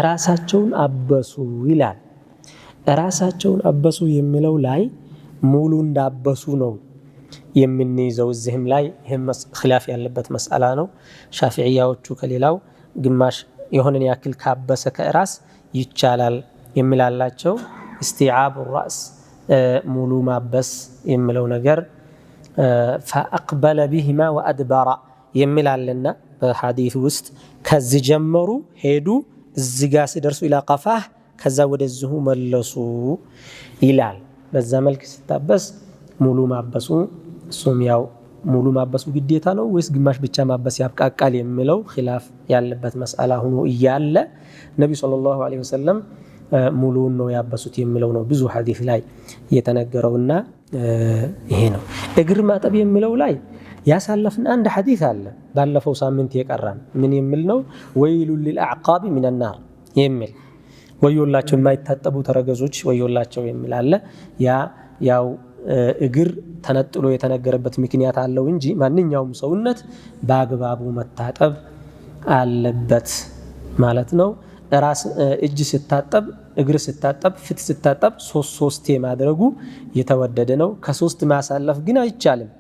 ራሳቸውን አበሱ ይላል። ራሳቸውን አበሱ የሚለው ላይ ሙሉ እንዳበሱ ነው የምንይዘው። እዚህም ላይ ይህም ኺላፍ ያለበት መስአላ ነው። ሻፊዕያዎቹ ከሌላው ግማሽ የሆነን ያክል ካበሰ ከራስ ይቻላል የሚላላቸው። እስቲዓብ ራስ ሙሉ ማበስ የሚለው ነገር ፈአቅበለ ቢሂማ ወአድበራ የሚላለና በሐዲስ ውስጥ ከዚህ ጀመሩ ሄዱ እዚህ ጋር ሲደርሱ ኢላ ቀፋህ ከዛ ወደዚሁ መለሱ ይላል። በዛ መልክ ሲታበስ ሙሉ ማበሱ እሱም ያው ሙሉ ማበሱ ግዴታ ነው ወይስ ግማሽ ብቻ ማበስ ያብቃቃል የሚለው ኺላፍ ያለበት መስአላ ሆኖ እያለ ነብዩ ሰለላሁ ዐለይሂ ወሰለም ሙሉውን ነው ያበሱት የሚለው ነው ብዙ ሐዲስ ላይ የተነገረውና ይሄ ነው። እግር ማጠብ የሚለው ላይ ያሳለፍን አንድ ሐዲስ አለ ባለፈው ሳምንት የቀራን ምን የሚል ነው? ወይሉ ሊልአዕቃቢ ሚነናር የሚል ወዮላቸው የማይታጠቡ ተረገዞች ወዮላቸው የሚል አለ። ያው እግር ተነጥሎ የተነገረበት ምክንያት አለው እንጂ ማንኛውም ሰውነት በአግባቡ መታጠብ አለበት ማለት ነው። ራስ እጅ ስታጠብ እግር ስታጠብ ፊት ስታጠብ ሶስቴ ማድረጉ የተወደደ ነው። ከሶስት ማሳለፍ ግን አይቻልም።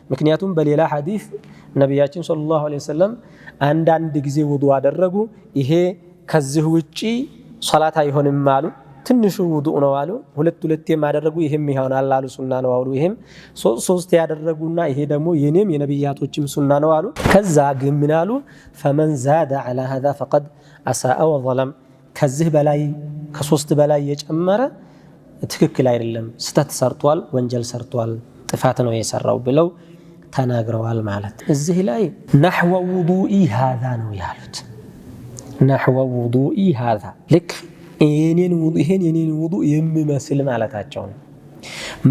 ምክንያቱም በሌላ ሐዲስ ነብያችን ሰለላሁ ዐለይሂ ወሰለም አንዳንድ ጊዜ ውዱእ አደረጉ። ይሄ ከዚህ ውጪ ሶላት አይሆንም አሉ። ትንሹ ውዱእ ነው አሉ። ሁለቴ ማደረጉ ይሄም ይሆናል አሉ። ሱና ነው አሉ። ይሄም ሶስት ያደረጉና ይሄ ደግሞ የኔም የነብያቶችም ሱና ነው አሉ። ከዛ ግን ምን አሉ? ፈመን ዛደ ዐላ ሀዛ ፈቀድ አሳአ ወዘለም። ከዚህ በላይ ከሶስት በላይ የጨመረ ትክክል አይደለም፣ ስተት ሰርቷል፣ ወንጀል ሰርቷል፣ ጥፋት ነው የሰራው ብለው ተናግረዋል ማለት። እዚህ ላይ ነሕወ ውዱኢ ሃዛ ነው ያሉት። ነሕወ ውዱኢ ሃዛ ልክ የኔን ውዱእ የሚመስል ማለታቸው ነው።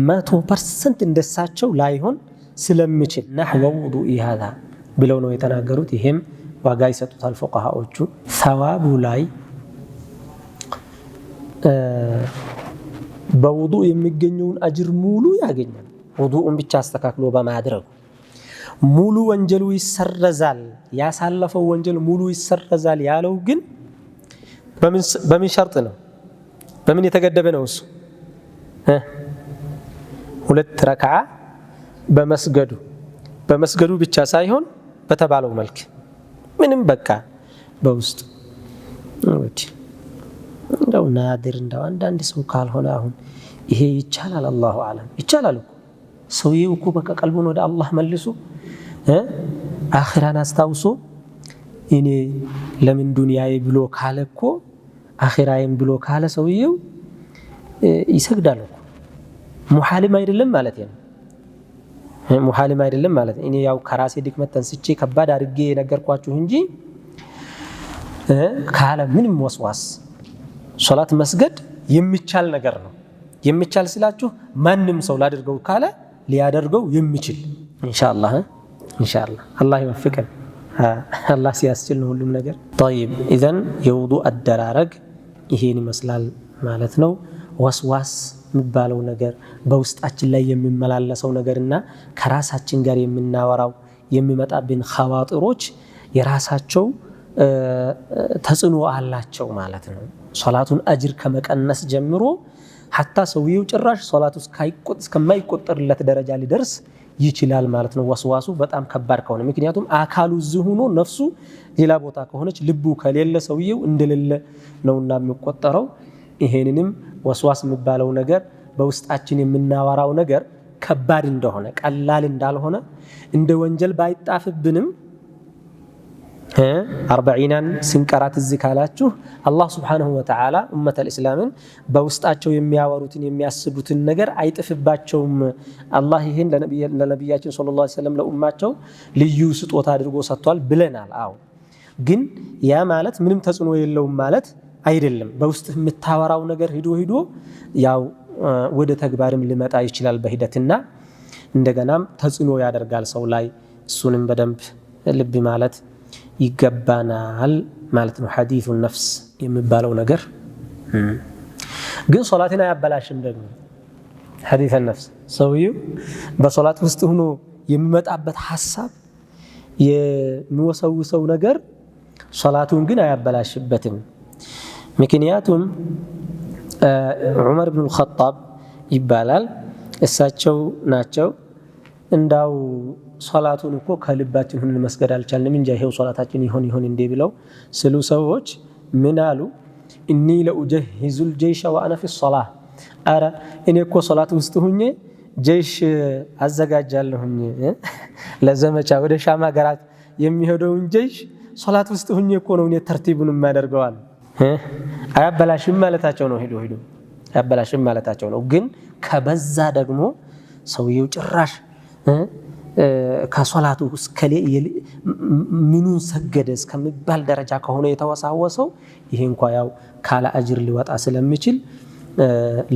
100% እንደሳቸው ላይሆን ስለሚችል ነሕወ ውዱኢ ሃዛ ብለው ነው የተናገሩት። ይሄም ዋጋ ይሰጡታል ፉቃሃዎቹ። ሰዋቡ ላይ በውዱእ የሚገኘውን አጅር ሙሉ ያገኛል። ውዱእን ብቻ አስተካክሎ በማድረጉ ሙሉ ወንጀሉ ይሰረዛል። ያሳለፈው ወንጀል ሙሉ ይሰረዛል ያለው ግን በምን ሸርጥ ነው? በምን የተገደበ ነው? እሱ 2 ረክዓ በመስገዱ ብቻ ሳይሆን በተባለው መልክ ምንም በቃ በውስጥ እንደው ናድር እንደው አንዳንድ ሰው ካልሆነ አሁን ይሄ ይቻላል። አላሁ አለም ይቻላል እኮ ሰውየው እኮ በቃ ቀልቡን ወደ አላህ መልሶ አኺራን አስታውሶ እኔ ለምን ዱንያዬ ብሎ ካለ እኮ አኺራዬን ብሎ ካለ ሰውየው ይሰግዳል እኮ። ሙሐልም አይደለም ማለት ነው። ሙሐልም አይደለም ማለት እኔ ያው ከራሴ ድክመት ተንስቼ ከባድ አድርጌ ነገርኳችሁ እንጂ ካለ ምንም ወስዋስ ሶላት መስገድ የሚቻል ነገር ነው። የሚቻል ስላችሁ ማንም ሰው ላድርገው ካለ ሊያደርገው የሚችል ኢንሻአላህ አላህ ይወፍቀን። አላህ ሲያስችል ነው ሁሉም ነገር። طيب اذا የውዱእ አደራረግ ይሄን ይመስላል ማለት ነው። ወስዋስ የሚባለው ነገር በውስጣችን ላይ የሚመላለሰው ነገርና ከራሳችን ጋር የምናወራው የሚመጣብን ኸዋጥሮች የራሳቸው ተጽዕኖ አላቸው ማለት ነው። ሶላቱን አጅር ከመቀነስ ጀምሮ ሐታ ሰውየው ጭራሽ ሶላቱ እስከማይቆጠርለት ደረጃ ሊደርስ ይችላል ማለት ነው። ወስዋሱ በጣም ከባድ ከሆነ ምክንያቱም አካሉ እዚህ ሆኖ ነፍሱ ሌላ ቦታ ከሆነች ልቡ ከሌለ ሰውየው እንደሌለ ነውና የሚቆጠረው። ይሄንንም ወስዋስ የሚባለው ነገር በውስጣችን የምናወራው ነገር ከባድ እንደሆነ ቀላል እንዳልሆነ እንደ ወንጀል ባይጣፍብንም 40ን ስንቀራት እዚህ ካላችሁ አላህ ሱብሓነሁ ወተዓላ ኡመተል ኢስላምን በውስጣቸው የሚያወሩትን የሚያስቡትን ነገር አይጥፍባቸውም። አላህ ይሄን ለነቢያችን ሰለላሁ ዐለይሂ ወሰለም ለኡማቸው ልዩ ስጦታ አድርጎ ሰጥቷል ብለናል። አዎ ግን ያ ማለት ምንም ተጽዕኖ የለውም ማለት አይደለም። በውስጥ የምታወራው ነገር ሂዶ ያው ወደ ተግባርም ሊመጣ ይችላል በሂደትና እንደገናም ተጽዕኖ ያደርጋል ሰው ላይ። እሱንም በደንብ ልብ ማለት ይገባናል ማለት ነው። ሐዲሱ ነፍስ የሚባለው ነገር ግን ሶላትን አያበላሽም። ደግሞ ሐዲሱ ነፍስ ሰውየው በሶላት ውስጥ ሆኖ የሚመጣበት ሐሳብ የሚወሰውሰው ነገር ሶላቱን ግን አያበላሽበትም። ምክንያቱም ዑመር ብኑ አልኸጣብ ይባላል እሳቸው ናቸው እንዳው ሶላቱን እኮ ከልባችን ሆነን መስገድ አልቻልንም እንጂ ይሄው ሶላታችን ይሆን እንዴ ብለው ስሉ ሰዎች ምን አሉ? እኒ ለኡጀሂዙል ጀይሸ ወአና ፊ ሶላህ። አረ እኔ እኮ ሶላት ውስጥ ሁኜ ጀይሽ አዘጋጃለሁኝ ለዘመቻ ወደ ሻም ሀገራት የሚሄደውን ጀይሽ ሶላት ውስጥ ሁኜ እኮ ነው እኔ ተርቲቡን የማደርገዋል። አያበላሽም ማለታቸው ነው። ሄዶ አያበላሽም ማለታቸው ነው። ግን ከበዛ ደግሞ ሰውየው ጭራሽ ከሶላቱ ምኑን ሰገደ እስከሚባል ደረጃ ከሆነ የተወሳወሰው ይሄ እንኳ ያው ካለ አጅር ሊወጣ ስለሚችል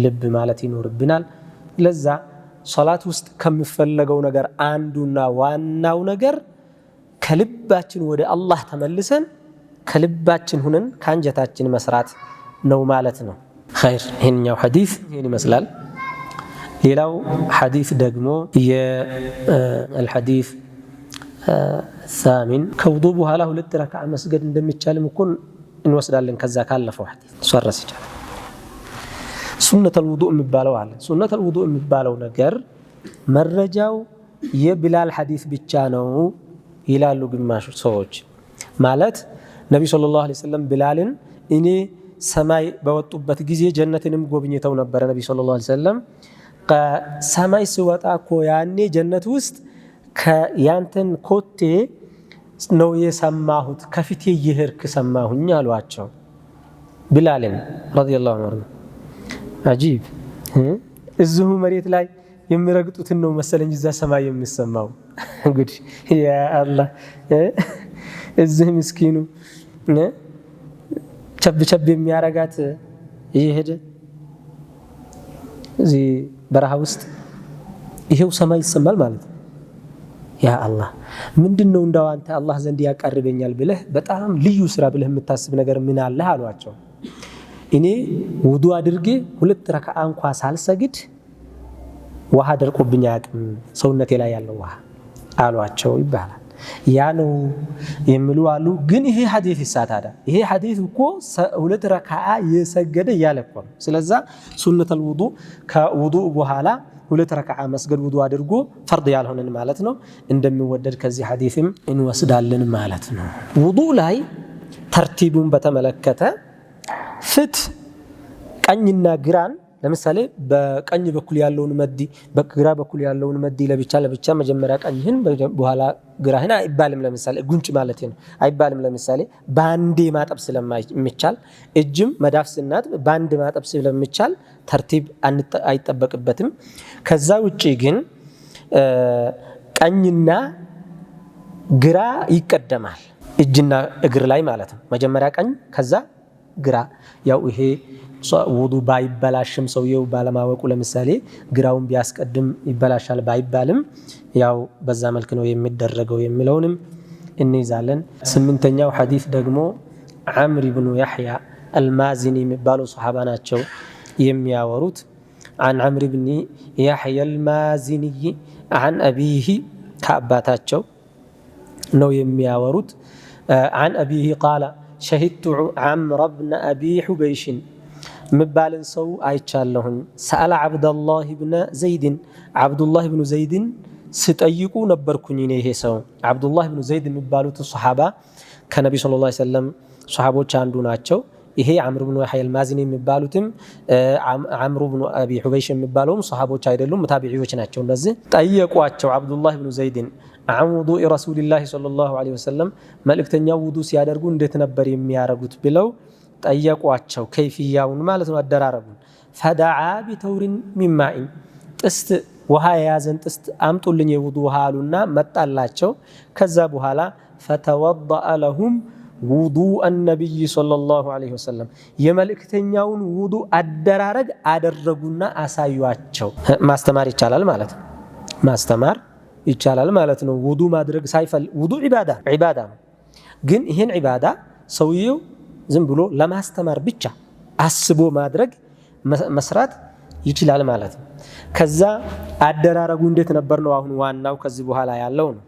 ልብ ማለት ይኖርብናል። ለዛ ሶላት ውስጥ ከሚፈለገው ነገር አንዱና ዋናው ነገር ከልባችን ወደ አላህ ተመልሰን ከልባችን ሁነን ከአንጀታችን መስራት ነው ማለት ነው። ኸይር ይሄንኛው ሐዲስ ይሄን ይመስላል። ሌላው ሐዲስ ደግሞ የሐዲስ ሳሚን ከውዱእ በኋላ 2 ረክዓ መስገድ እንደሚቻልም እኮ እንወስዳለን ከዛ ካለፈው ሐዲስ ሶረስ ይቻላል። ሱነቱል ውዱእ የሚባለው አለ። ሱነቱል ውዱእ የሚባለው ነገር መረጃው የቢላል ሐዲስ ብቻ ነው ይላሉ ግማሽ ሰዎች። ማለት ነብዩ ሰለላሁ ዐለይሂ ወሰለም ቢላልን እኔ ሰማይ በወጡበት ጊዜ ጀነትንም ጎብኝተው ነበር። ነብዩ ሰለላሁ ዐለይሂ ወሰለም ከሰማይ ሲወጣ እኮ ያኔ ጀነት ውስጥ ያንተን ኮቴ ነው የሰማሁት፣ ከፊቴ እየሄድክ ሰማሁኝ አሏቸው ቢላልን ረዲየላሁ ዐንሁ። አጂብ እዚሁ መሬት ላይ የሚረግጡትን ነው መሰለኝ እዛ ሰማይ የሚሰማው። እንግዲህ ያ አላህ እዚህ ምስኪኑ ቸብ ቸብ የሚያረጋት እየሄደ እዚህ በረሃ ውስጥ ይሄው ሰማይ ይሰማል ማለት ነው። ያ አላህ ምንድነው እንዳው አንተ አላህ ዘንድ ያቀርበኛል ብለህ በጣም ልዩ ስራ ብለህ የምታስብ ነገር ምን አለ አሏቸው። እኔ ውዱ አድርጌ 2 ረካዓ እንኳን ሳልሰግድ ውሃ ደርቆብኝ አያውቅም ሰውነቴ ላይ ያለው ውሃ አሏቸው ይባላል። ያ ነው የሚሉ አሉ። ግን ይሄ ሐዲስ ይሳታዳ። ይሄ ሐዲስ እኮ 2 ረካዓ የሰገደ ያለ እኮ ነው። ስለዚህ ሱነቱል ውዱእ ከውዱእ በኋላ 2 ረካዓ መስገድ ውዱእ አድርጎ ፈርድ ያልሆነን ማለት ነው እንደሚወደድ ከዚህ ሐዲስም እንወስዳለን ማለት ነው። ውዱእ ላይ ተርቲቡን በተመለከተ ፍት ቀኝና ግራን ለምሳሌ በቀኝ በኩል ያለውን መዲ በግራ በኩል ያለውን መዲ ለብቻ ለብቻ መጀመሪያ ቀኝህን በኋላ ግራህን አይባልም። ለምሳሌ ጉንጭ ማለት ነው አይባልም። ለምሳሌ ባንዴ ማጠብ ስለማይቻል እጅም መዳፍ ስናት ባንድ ማጠብ ስለሚቻል ተርቲብ አይጠበቅበትም። ከዛ ውጪ ግን ቀኝና ግራ ይቀደማል እጅና እግር ላይ ማለት ነው። መጀመሪያ ቀኝ ከዛ ግራ። ያው ይሄ ውዱ ባይበላሽም ሰውየው ባለማወቁ ለምሳሌ ግራውን ቢያስቀድም ይበላሻል ባይባልም ያው በዛ መልክ ነው የሚደረገው የሚለውንም እንይዛለን። 8ኛው ሐዲስ ደግሞ ዓምር ኢብኑ ያሕያ አልማዚኒ የሚባለው ሱሐባ ናቸው የሚያወሩት። عن عمرو بن يحيى المازني عن أبيه كأباتاتشو نو يمياوروت عن أبيه قال شهدت عمرو بن أبي حبيش مبالن سو አይቻለሁኝ سأل عبد الله بن زيد عبد الله بن زيد ሲጠይቁ ነበርኩኝ እኔ ይሄ ሰው عبد الله بن زيد የሚባሉት ሱሐባ ከነብዩ ሰለላሁ ዐለይሂ ወሰለም ሱሐቦች አንዱ ናቸው። ይሄ ዓምር ብኑ ያሕያ አልማዚኒ የሚባሉትም ዓምር ብኑ አቢ ሑበይሽ የሚባለውም ሱሐቦች አይደሉም ሙታቢዒዎች ናቸው። እነዚህ ጠየቋቸው አብዱላህ ብኑ ዘይድን عن وضوء رسول الله صلى الله عليه وسلم መልእክተኛው ውዱ ሲያደርጉ እንዴት ነበር የሚያረጉት ብለው ጠየቋቸው። ከይፍያውን ማለት ነው አደራረቡን። ፈደዓ ቢተውሪን ሚን ማኢን ጥስት ውሃ የያዘን ጥስት አምጡልኝ የውዱ ውሃ አሉና መጣላቸው። ከዛ በኋላ ፈተወضأ لهم وضوء النبي صلى الله عليه وسلم የመልእክተኛውን ውዱ አደራረግ አደረጉና አሳዩአቸው። ማስተማር ይቻላል ማለት ነው። ማስተማር ይቻላል ማለት ነው። ውዱ ማድረግ ሳይፈል ውዱ ዒባዳ ነው። ግን ይሄን ዒባዳ ሰውየው ዝም ብሎ ለማስተማር ብቻ አስቦ ማድረግ መስራት ይችላል ማለት ነው። ከዛ አደራረጉ እንዴት ነበር ነው አሁን ዋናው ከዚህ በኋላ ያለው ነው።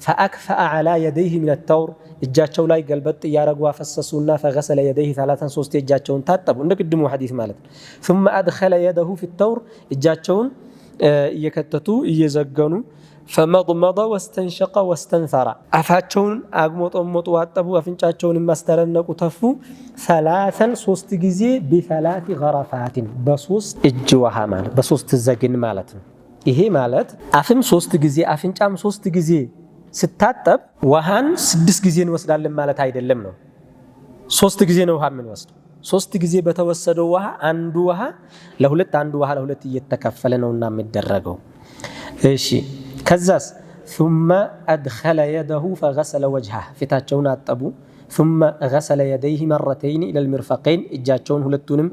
فأكفأ على يديه من التور እጃቸው ላይ ገልበጥ ያረጉ አፈሰሱና فغسل يديه ثلاثا ሶስት እጃቸውን ታጠቡ እንደቅድሙ ሐዲስ ማለት ነው። ثم أدخل يده في التور እጃቸውን እየከተቱ እየዘገኑ فمضمض واستنشق واستنثر አፋቸውን አግሞጠሞጡ አጠቡ አፍንጫቸውን ማስተረነቁ ተፉ ثلاثا ሶስት ጊዜ بثلاث غرفات በሶስት እጅ ውሃ ማለት በሶስት ዘግን ማለት ነው። ይሄ ማለት አፍም ሶስት ጊዜ አፍንጫም ሶስት ጊዜ ስታጠብ ውሃን 6 ጊዜ እንወስዳለን ማለት አይደለም ነው። 3 ጊዜ ነው ውሃ የምንወስደው። 3 ጊዜ በተወሰደው ውሃ አንዱ ውሃ ለሁለት አንዱ ውሃ ለሁለት እየተከፈለ ነውና የሚደረገው። እሺ ከዛስ ثم أدخل يده فغسل وجهه ፊታቸውን አጠቡ። ثم غسل يديه مرتين إلى المرفقين እጃቸውን ሁለቱንም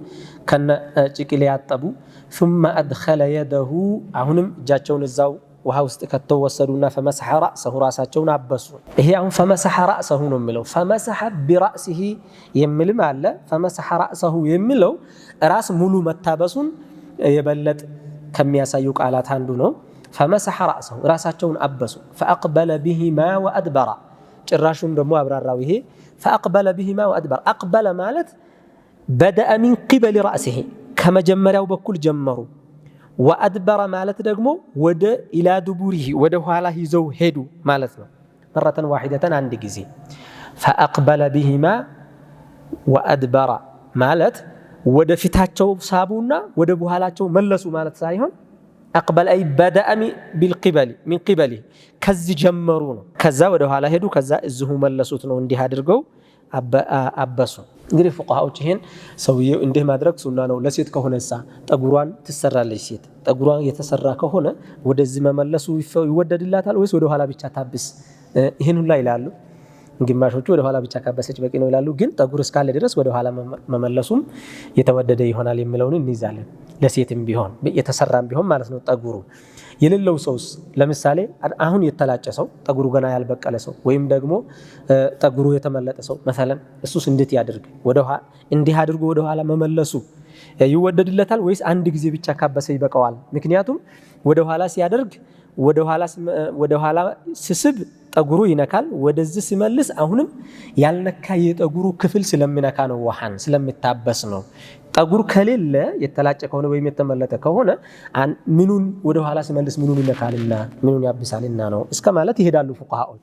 ከነ ጭቅሌ አጠቡ። ثم أدخل يده አሁንም እጃቸውን እዛው ውሃ ውስጥ ከተው ወሰዱና فمسح رأسه ራሳቸውን አበሱ። ይሄ አሁን فمسح رأسه ነው የሚለው። فمسح برأسه የሚልም አለ። فمسح رأسه የሚለው ራስ ሙሉ መታበሱን የበለጥ ከሚያሳዩ ቃላት አንዱ ነው። فمسح رأسه ራሳቸውን አበሱ። فأقبل بهما وأدبر ጭራሹም ደግሞ አብራራው። ይሄ فأقبل بهما وأدبر أقبل مالت بدأ من قبل رأسه كما جمروا بكل جمروا وأدبر مالت دقمو ود إلى دبوره ودهواله زو هدو مالتنا مرة واحدة عند جزي فأقبل بهما وأدبر مالت ود فتاتشو صابونا ود بوهالاتشو ملسوا مالت سايهون أقبل أي بدأ بالقبل من قبله كز جمرون كذا ودهواله هدو كذا الزهو ملسوتنا وندي هادرقو أبسو እንግዲህ ፉቃሃዎች ይሄን ሰውየው እንዲህ ማድረግ ሱና ነው ለሴት ከሆነሳ ጠጉሯን ትሰራለች ሴት ጠጉሯን የተሰራ ከሆነ ወደዚህ መመለሱ ይወደድላታል ወይስ ወደ ኋላ ብቻ ታብስ ይሄን ሁሉ ይላሉ ግማሾቹ ወደ ኋላ ብቻ ካበሰች በቂ ነው ይላሉ ግን ጠጉር እስካለ ድረስ ወደ ኋላ መመለሱም የተወደደ ይሆናል የሚለውን እንይዛለን ለሴትም ቢሆን የተሰራም ቢሆን ማለት ነው ጠጉሩ የሌለው ሰውስ ለምሳሌ አሁን የተላጨ ሰው ጠጉሩ ገና ያልበቀለ ሰው ወይም ደግሞ ጠጉሩ የተመለጠ ሰው مثلا እሱስ እንዴት ያድርግ ወደኋላ እንዲህ አድርጎ ወደ ኋላ መመለሱ ይወደድለታል ወይስ አንድ ጊዜ ብቻ ካበሰ ይበቃዋል ምክንያቱም ወደ ኋላ ሲያደርግ ወደ ኋላ ሲስብ ጠጉሩ ይነካል ወደዚህ ሲመልስ አሁንም ያልነካ የጠጉሩ ክፍል ስለሚነካ ነው ውሃን ስለሚታበስ ነው ጠጉር ከሌለ የተላጨ ከሆነ ወይም የተመለጠ ከሆነ ምኑን ወደ ኋላ ሲመልስ ምኑን ይነካልና ምኑን ያብሳልና ነው እስከ ማለት ይሄዳሉ ፉቃሃዎች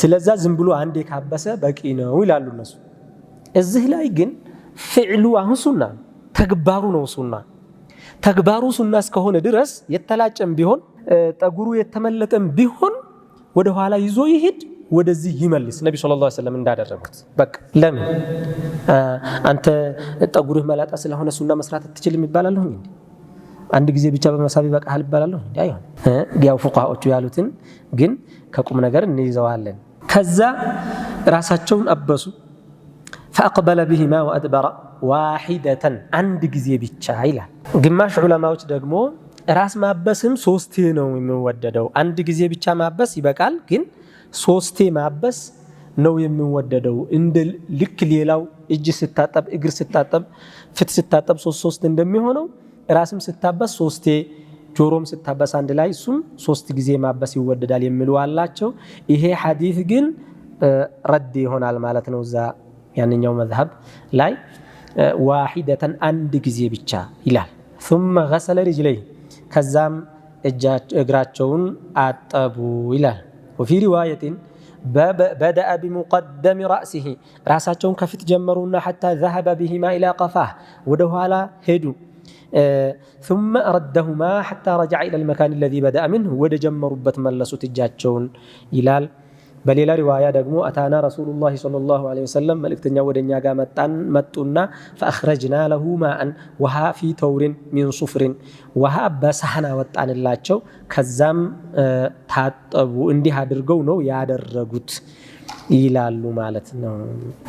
ስለዛ ዝም ብሎ አንዴ ካበሰ በቂ ነው ይላሉ እነሱ እዚህ ላይ ግን ፍዕሉ አሁን ሱና ተግባሩ ነው ሱና ተግባሩ ሱና እስከሆነ ድረስ የተላጨም ቢሆን ጠጉሩ የተመለጠም ቢሆን ወደ ኋላ ይዞ ይሄድ ወደዚህ ይመልስ ነብዩ ሰለላሁ ዐለይሂ ወሰለም እንዳደረጉት በቃ ለምን አንተ ጠጉርህ መላጣ ስለሆነ ሱና መስራት አትችልም ይባላል እንዴ አንድ ጊዜ ብቻ በመሳብ ይበቃል ይባላል እንዴ አይሆን ያው ፉቃሃዎቹ ያሉትን ግን ከቁም ነገር እንይዘዋለን ከዛ ራሳቸውን አበሱ فأقبل بهما وأدبر واحدة عند ጊዜ ብቻ ይላል ግማሽ ዑለማዎች ደግሞ ራስ ማበስም ሶስቴ ነው የሚወደደው አንድ ጊዜ ብቻ ማበስ ይበቃል ግን ሶስቴ ማበስ ነው የሚወደደው እንደ ልክ ሌላው እጅ ስታጠብ እግር ስታጠብ ፍት ስታጠብ ሶስት እንደሚሆነው ራስም ስታበስ ሶስቴ ጆሮም ስታበስ አንድ ላይ እሱም ሶስት ጊዜ ማበስ ይወደዳል የሚሉ አላቸው ይሄ ሐዲስ ግን ረድ ይሆናል ማለት ነው ዛ ያንኛው መዝሐብ ላይ واحدة አንድ ጊዜ ብቻ ይላል ثم غسل رجليه ከዛም እግራቸውን አጠቡ ይላል وفي رواية بدأ بمقدم رأسه راساتهم كفت جمرونا حتى ذهب بهما إلى قفاه ودهوالا هدو ثم ردهما حتى رجع إلى المكان الذي بدأ منه ودجمروا بتملسوا تجاتشون إلال بل رواية دقمو أتانا رسول الله صلى الله عليه وسلم ملكتنيا ودنيا قامتان متنا فأخرجنا له ماء وها في تور من صفر وها بسحنا وطان اللاتشو كزام تاتبو اندي هادرقو نو يادرقوت يلالو مالتنا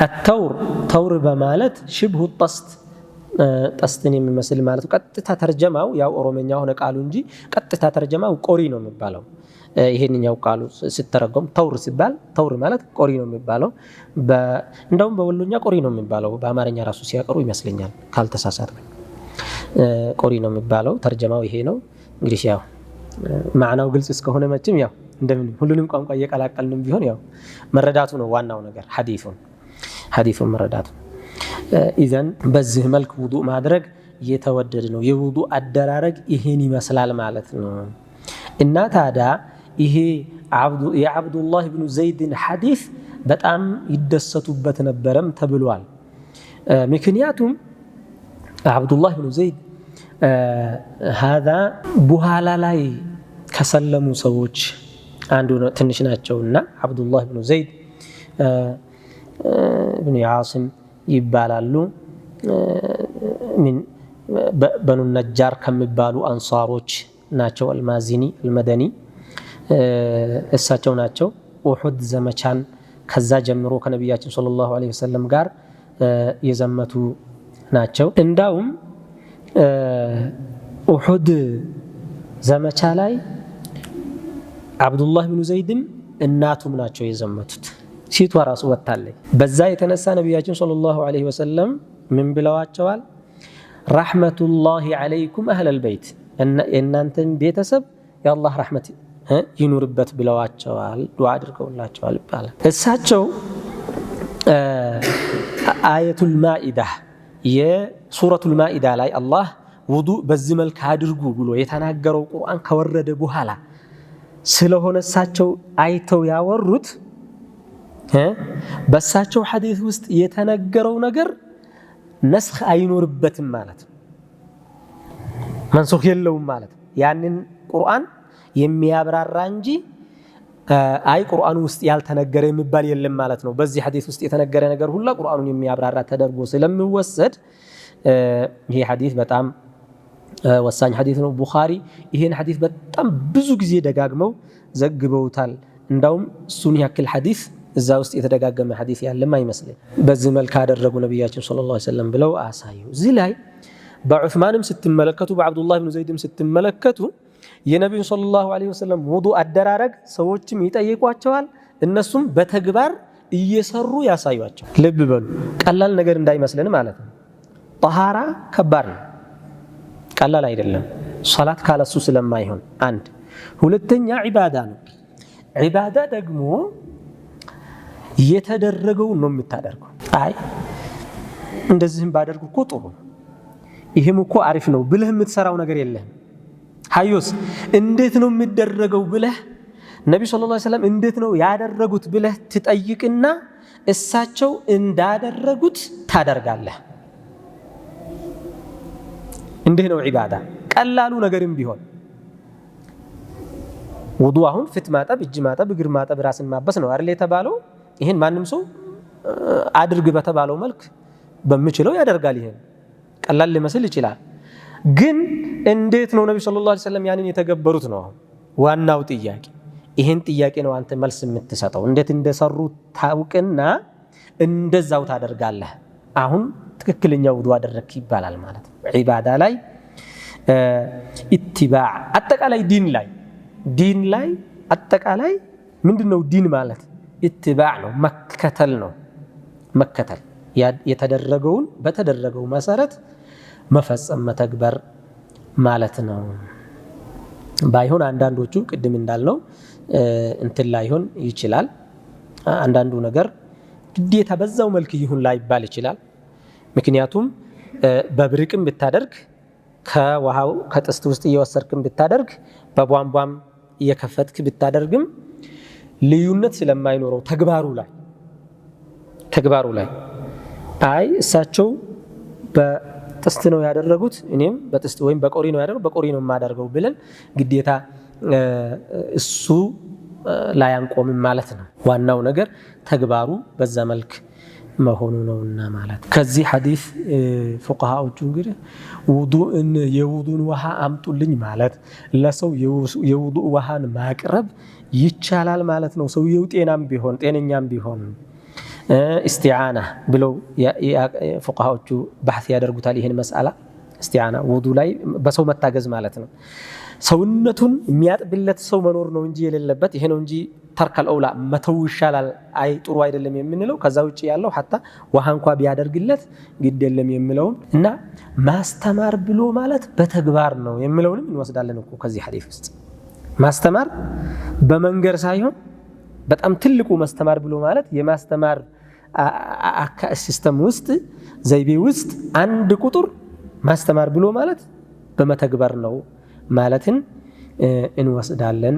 التور تور بمالت شبه الطست طستني من مسل مالت قد تترجماو ياو أورومنيا هنا قالوا نجي قد تترجماو قورينو مبالو ይሄንኛው ቃሉ ሲተረጎም ተውር ሲባል ተውር ማለት ቆሪ ነው የሚባለው እንደውም በወሎኛ ቆሪ ነው የሚባለው በአማርኛ ራሱ ሲያቀሩ ይመስለኛል ካልተሳሳትኩ ቆሪ ነው የሚባለው ተርጀማው ይሄ ነው እንግዲህ ያው ማዕናው ግልጽ እስከሆነ መቼም ያው እንደምን ሁሉንም ቋንቋ እየቀላቀልንም ቢሆን ያው መረዳቱ ነው ዋናው ነገር ሐዲሱን መረዳቱ ኢዘን በዚህ መልክ ውዱእ ማድረግ የተወደደ ነው የውዱእ አደራረግ ይሄን ይመስላል ማለት ነው እና ታዲያ ይሄ የአብዱላህ ኢብኑ ዘይድን ሐዲስ በጣም ይደሰቱበት ነበረም ተብሏል ምክንያቱም አብዱላህ ኢብኑ ዘይድ هذا በኋላ ላይ ከሰለሙ ሰዎች አንዱ ትንሽ ናቸውና አብዱላህ ኢብኑ ዘይድ ኢብኑ ዓሲም ይባላሉ ምን በኑ ነጃር ከሚባሉ አንሳሮች ናቸው አልማዚኒ አልመደኒ እሳቸው ናቸው ኡሁድ ዘመቻን ከዛ ጀምሮ ከነብያችን ሰለላሁ ዐለይሂ ወሰለም ጋር የዘመቱ ናቸው እንዳውም ኡሁድ ዘመቻ ላይ አብዱላህ ኢብኑ ዘይድም እናቱም ናቸው የዘመቱት ሲቷ ራሱ ወጣለች በዛ የተነሳ ነብያችን ሰለላሁ ዐለይሂ ወሰለም ምን ብለዋቸዋል ረህመቱላሂ ዐለይኩም አህለል በይት እናንተን ቤተሰብ የአላህ ረህመት ይኑርበት ብለዋቸዋል ዱዓ አድርገውላቸዋል ይባላል እሳቸው አየቱል ማኢዳ የሱረቱል ማኢዳ ላይ አላህ ውዱእ በዚህ መልክ አድርጉ ብሎ የተናገረው ቁርአን ከወረደ በኋላ ስለሆነ እሳቸው አይተው ያወሩት በእሳቸው ሐዲስ ውስጥ የተነገረው ነገር ነስኽ አይኖርበትም ማለት ነው። መንሱኽ የለውም ማለት ነው። ያንን ቁርአን የሚያብራራ እንጂ አይ ቁርአኑ ውስጥ ያልተነገረ የሚባል የለም ማለት ነው። በዚህ ሐዲስ ውስጥ የተነገረ ነገር ሁሉ ቁርአኑን የሚያብራራ ተደርጎ ስለሚወሰድ ይሄ ሐዲስ በጣም ወሳኝ ሐዲስ ነው። ቡኻሪ ይሄን ሐዲስ በጣም ብዙ ጊዜ ደጋግመው ዘግበውታል። እንዳውም እሱን ያክል ሐዲስ እዛ ውስጥ የተደጋገመ ሐዲስ ያለም አይመስልም። በዚህ መልክ አደረጉ ነብያችን ሰለላሁ ዐለይሂ ወሰለም ብለው አሳዩ። እዚህ ላይ በዑስማንም ስትመለከቱ በአብዱላህ ብን ዘይድም ስትመለከቱ የነብዩ ሰለላሁ ዐለይሂ ወሰለም ውዱእ አደራረግ ሰዎችም ይጠይቋቸዋል፣ እነሱም በተግባር እየሰሩ ያሳዩአቸው። ልብ በሉ፣ ቀላል ነገር እንዳይመስለን ማለት ነው። ጠሃራ ከባድ ነው፣ ቀላል አይደለም። ሶላት ካለሱ ስለማይሆን አንድ፣ ሁለተኛ ዒባዳ ነው። ዒባዳ ደግሞ የተደረገው ነው የምታደርገው። አይ እንደዚህም ባደርግ እኮ ጥሩ ይሄም እኮ አሪፍ ነው ብለህ የምትሰራው ነገር የለህም። ሀዩስ እንዴት ነው የሚደረገው ብለህ ነብዩ ሰለላሁ ዐለይሂ ወሰለም እንዴት ነው ያደረጉት ብለህ ትጠይቅና እሳቸው እንዳደረጉት ታደርጋለህ። እንዲህ ነው ዒባዳ። ቀላሉ ነገርም ቢሆን ውዱእ አሁን ፊት ማጠብ፣ እጅ ማጠብ፣ እግር ማጠብ፣ ራስን ማበስ ነው አይደል የተባለው። ይሄን ማንም ሰው አድርግ በተባለው መልክ በሚችለው ያደርጋል። ይሄን ቀላል ሊመስል ይችላል፣ ግን እንዴት ነው ነብዩ ሰለላሁ ዐለይሂ ወሰለም ያንን የተገበሩት ነው ዋናው ጥያቄ። ይሄን ጥያቄ ነው አንተ መልስ የምትሰጠው። እንዴት እንደሰሩ ታውቅና እንደዛው ታደርጋለህ። አሁን ትክክለኛ ውዱእ አደረክ ይባላል ማለት ነው። ዒባዳ ላይ ኢትባዕ፣ አጠቃላይ ዲን ላይ አጠቃላይ ምንድነው ዲን ማለት? ኢትባዕ ነው፣ መከተል ነው። መከተል የተደረገውን በተደረገው መሰረት መፈጸም መተግበር ማለት ነው። ባይሆን አንዳንዶቹ ቅድም እንዳልነው እንትን ላይሆን ይችላል። አንዳንዱ ነገር ግዴታ በዛው መልክ ይሁን ላይባል ይችላል። ምክንያቱም በብርቅም ብታደርግ ከውሃው ከጥስት ውስጥ እየወሰድክም ብታደርግ በቧንቧም እየከፈትክ ብታደርግም ልዩነት ስለማይኖረው ተግባሩ ላይ አይ እሳቸው በጥስት ነው ያደረጉት እኔም በጥስት ወይም በቆሪ ነው ያደረጉት በቆሪ ነው የማደርገው ብለን ግዴታ እሱ ላይ አንቆምም ማለት ነው። ዋናው ነገር ተግባሩ በዛ መልክ መሆኑ ነውና ማለት። ከዚህ ሐዲስ ፉቃሃዎቹ እንግዲህ የውዱእን ውሃ አምጡልኝ ማለት ለሰው የውዱእ ውሃን ማቅረብ ይቻላል ማለት ነው። ሰውየው ጤነኛም ቢሆን እስቲዓና ብለው ፉቃሃዎቹ ባህስ ያደርጉታል። ይህን መስአላ እስቲዓና ውዱእ ላይ በሰው መታገዝ ማለት ነው። ሰውነቱን የሚያጥብለት ሰው መኖር ነው እንጂ የሌለበት ይሄ ነው እንጂ ተርከል አውላ መተው ይሻላል አይ ጥሩ አይደለም የምንለው። ከዛ ውጪ ያለው ሐታ ውሃ እንኳ ቢያደርግለት ግድ የለም የሚለው እና ማስተማር ብሎ ማለት በተግባር ነው የሚለውንም እንወስዳለን እኮ ከዚህ ሐዲስ ውስጥ። ማስተማር በመንገር ሳይሆን በጣም ትልቁ ማስተማር ብሎ ማለት የማስተማር ሲስተም ውስጥ ዘይቤ ውስጥ አንድ ቁጥር ማስተማር ብሎ ማለት በመተግበር ነው ማለትን እንወስዳለን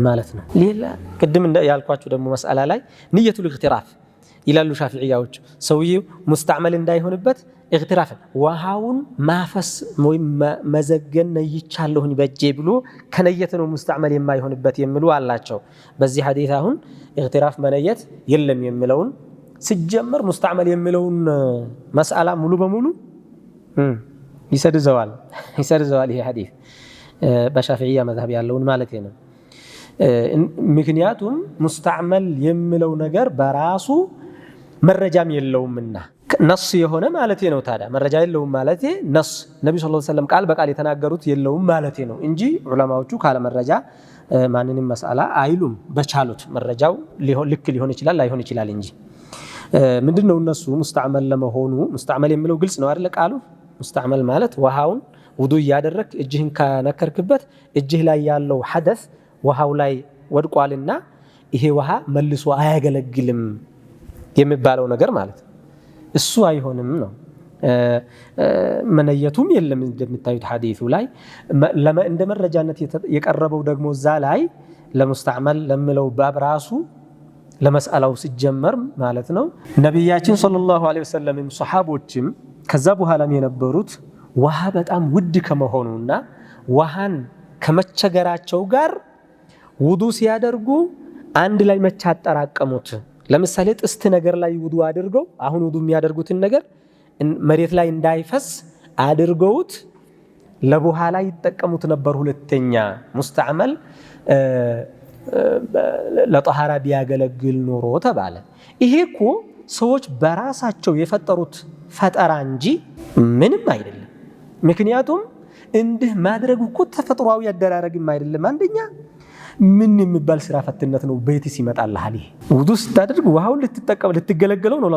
ማለት ነው። ሌላ ቅድም ያልኳችሁ ደግሞ መስአላ ላይ ንየቱል ኢግቲራፍ ይላሉ ሻፊዒያዎች። ሰውየው ሙስተዕመል እንዳይሆንበት ኢግቲራፍ ውሃውን ማፈስ ወይም መዘገን ነይቻለሁኝ በእጄ ብሎ ከነየት ነው ሙስተዕመል የማይሆንበት የሚሉ አላቸው። በዚህ ሐዲስ አሁን ኢግቲራፍ መነየት የለም የሚለውን ሲጀመር ሙስተዕመል የሚለውን መስአላ ሙሉ በሙሉ ይሰርዘዋል። ይሄ ሐዲስ በሻፊዒያ መዝሀብ ያለውን ማለት ነው። ምክንያቱም ሙስተዕመል የሚለው ነገር በራሱ መረጃም የለውምና ነስ የሆነ ማለት ነው። ታዲያ መረጃ የለውም ማለት ነስ ነብዩ ሰለላሁ ዐለይሂ ወሰለም ቃል በቃል የተናገሩት የለውም ማለት ነው እንጂ ዑለማዎቹ ካለ መረጃ ማንንም መስአላ አይሉም። በቻሉት መረጃው ልክ ሊሆን ይችላል ላይሆን ይችላል እንጂ ምንድነው እነሱ ሙስተዕመል ለመሆኑ ሙስተዕመል የሚለው ግልጽ ነው አይደል? ቃሉ ሙስተዕመል ማለት ውሃውን ውዱእ ያደረክ እጅህን ከነከርክበት እጅህ ላይ ያለው ሐደስ ውሃው ላይ ወድቋልና ይሄ ውሃ መልሶ አያገለግልም የሚባለው ነገር ማለት እሱ አይሆንም ነው። መነየቱም የለም እንደምታዩት ሐዲሱ ላይ እንደ መረጃነት የቀረበው ደግሞ እዛ ላይ ለሙስተዕመል ለምለው ባብ ራሱ ለመስአላው ሲጀመር ማለት ነው። ነቢያችን ሰለላሁ ዐለይሂ ወሰለም ሱሐቦችም ከዛ በኋላም የነበሩት ውሃ በጣም ውድ ከመሆኑና ውሃን ከመቸገራቸው ጋር ውዱ ሲያደርጉ አንድ ላይ መቻ አጠራቀሙት። ለምሳሌ ጥስት ነገር ላይ ውዱ አድርገው አሁን ውዱ የሚያደርጉትን ነገር መሬት ላይ እንዳይፈስ አድርገውት ለበኋላ ይጠቀሙት ነበር። ሁለተኛ ሙስተዕመል ለጠሃራ ቢያገለግል ኖሮ ተባለ። ይሄ እኮ ሰዎች በራሳቸው የፈጠሩት ፈጠራ እንጂ ምንም አይደለም። ምክንያቱም እንዲህ ማድረግ እኮ ተፈጥሯዊ አደራረግም አይደለም። አንደኛ ምን የሚባል ስራ ፈትነት ነው። ቤት ሲመጣልሃል ይሄ ውዱ ስታደርግ ውሃውን ልትገለገለው ነው።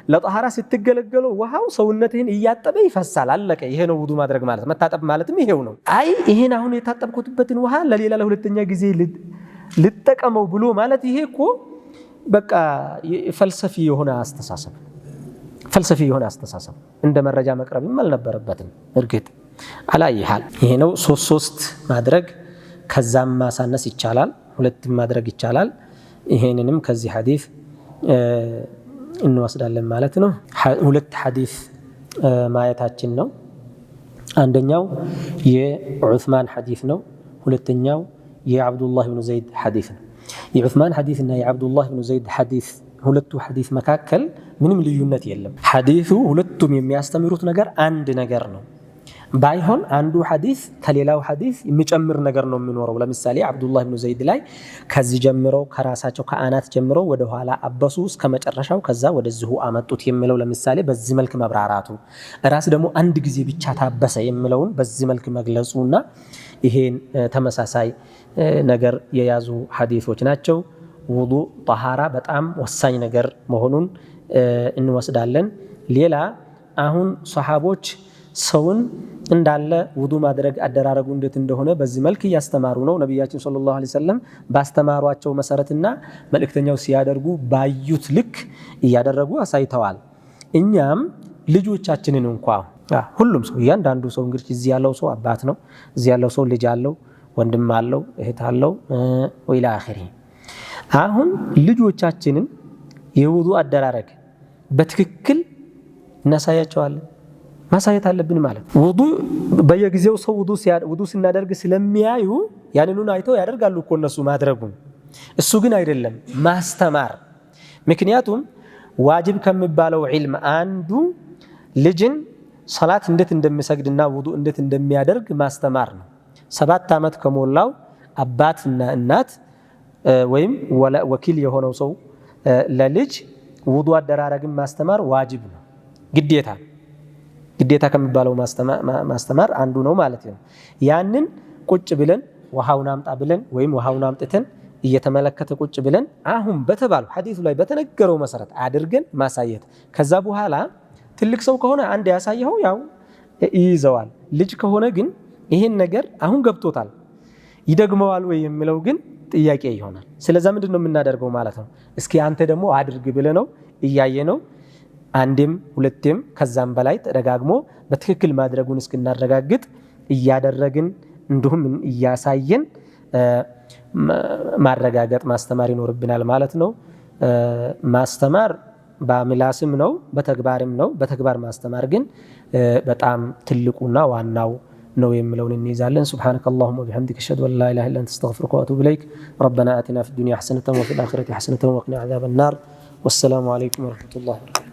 ለጠሃራ ስትገለገለው ውሃው ሰውነትህን እያጠበ ይፈሳል። አለቀ። ይሄ ነው ውዱ ማድረግ ማለት። መታጠብ ማለትም ይሄው ነው። አይ ይሄን አሁን የታጠብኩትበትን ውሃ ለሌላ ለሁለተኛ ጊዜ ልጠቀመው ብሎ ማለት ይሄ እኮ በቃ ፈልሰፊ የሆነ አስተሳሰብ እንደ መረጃ መቅረብም አልነበረበትም። እርግጥ አላይሃል ይሄ ነው 3 ማድረግ ከዛም ማሳነስ ይቻላል፣ 2 ማድረግ ይቻላል። ይሄንንም ከዚህ ሐዲስ እንወስዳለን ማለት ነው። 2 ሐዲስ ማየታችን ነው። አንደኛው የዑስማን ሐዲስ ነው። ሁለተኛው የአብዱላህ ብኑ ዘይድ ሐዲስ ነው። የዑስማን ሐዲስ እና የአብዱላህ ብኑ ዘይድ ሐዲስ ሁለቱ ሐዲስ መካከል ምንም ልዩነት የለም። ሐዲሱ ሁለቱም የሚያስተምሩት ነገር አንድ ነገር ነው። ባይሆን አንዱ ሐዲስ ከሌላው ሐዲስ የሚጨምር ነገር ነው የሚኖረው። ለምሳሌ አብዱላህ ብኑ ዘይድ ላይ ከዚህ ጀምረው ከራሳቸው ከአናት ጀምረው ወደ ኋላ አበሱ እስከ መጨረሻው ከዛ ወደዚሁ አመጡት የሚለው ለምሳሌ በዚህ መልክ መብራራቱ፣ ራስ ደግሞ አንድ ጊዜ ብቻ ታበሰ የሚለውን በዚህ መልክ መግለጹና ይሄን ተመሳሳይ ነገር የያዙ ሐዲሶች ናቸው። ውዱ ጠሃራ በጣም ወሳኝ ነገር መሆኑን እንወስዳለን። ሌላ አሁን ሷሃቦች ሰውን እንዳለ ውዱ ማድረግ አደራረጉ እንዴት እንደሆነ በዚህ መልክ እያስተማሩ ነው። ነቢያችን ሰለላሁ ዐለይሂ ወሰለም ባስተማሯቸው መሰረትና መልእክተኛው ሲያደርጉ ባዩት ልክ እያደረጉ አሳይተዋል። እኛም ልጆቻችንን እንኳ ሁሉም ሰው እያንዳንዱ ሰው እንግዲህ እዚህ ያለው ሰው አባት ነው፣ እዚህ ያለው ሰው ልጅ አለው፣ ወንድም አለው፣ እህት አለው ወኢላ አኺሪ። አሁን ልጆቻችንን የውዱ አደራረግ በትክክል እናሳያቸዋለን፣ ማሳየት አለብን ማለት ነው። ውዱ በየጊዜው ሰው ውዱ ሲናደርግ ስለሚያዩ ያንኑን አይተው ያደርጋሉ እኮ እነሱ ማድረጉን። እሱ ግን አይደለም ማስተማር። ምክንያቱም ዋጅብ ከሚባለው ዒልም አንዱ ልጅን ሰላት እንዴት እንደሚሰግድና ውዱ እንዴት እንደሚያደርግ ማስተማር ነው። 7 ዓመት ከሞላው አባትና እናት ወይም ወኪል የሆነው ሰው ለልጅ ውዱ አደራረግን ማስተማር ዋጅብ ነው፣ ግዴታ ከሚባለው ማስተማር አንዱ ነው ማለት ነው። ያንን ቁጭ ብለን ውሃውን አምጣ ብለን ወይም ውሃውን አምጥተን እየተመለከተ ቁጭ ብለን አሁን በተባለው ሐዲሱ ላይ በተነገረው መሰረት አድርገን ማሳየት። ከዛ በኋላ ትልቅ ሰው ከሆነ አንድ ያሳየው ያው ይይዘዋል። ልጅ ከሆነ ግን ይሄን ነገር አሁን ገብቶታል ይደግመዋል ወይ የሚለው ግን ጥያቄ ይሆናል። ስለዚህ ምንድነው የምናደርገው ማለት ነው? እስኪ አንተ ደግሞ አድርግ ብለህ ነው እያየ ነው አንዴም ሁለቴም ከዛም በላይ ተደጋግሞ በትክክል ማድረጉን እስክናረጋግጥ እያደረግን እንዲሁም እያሳየን ማረጋገጥ ማስተማር ይኖርብናል ማለት ነው። ማስተማር በምላስም ነው በተግባርም ነው። በተግባር ማስተማር ግን በጣም ትልቁና ዋናው ነው የሚለውን እንይዛለን። ሱብሃነከ አላሁመ ወቢሐምዲከ አሽሀዱ አን ላ ኢላሀ ኢላ አንተ አስተግፊሩከ ወአቱቡ ኢለይክ። ረበና አቲና ፊድ ዱንያ ሐሰነተን ወፊል አኺረቲ ሐሰነተን ወቂና ዐዛበን ናር። ወሰላሙ ዐለይኩም ወረሕመቱላሂ ወበረካቱህ።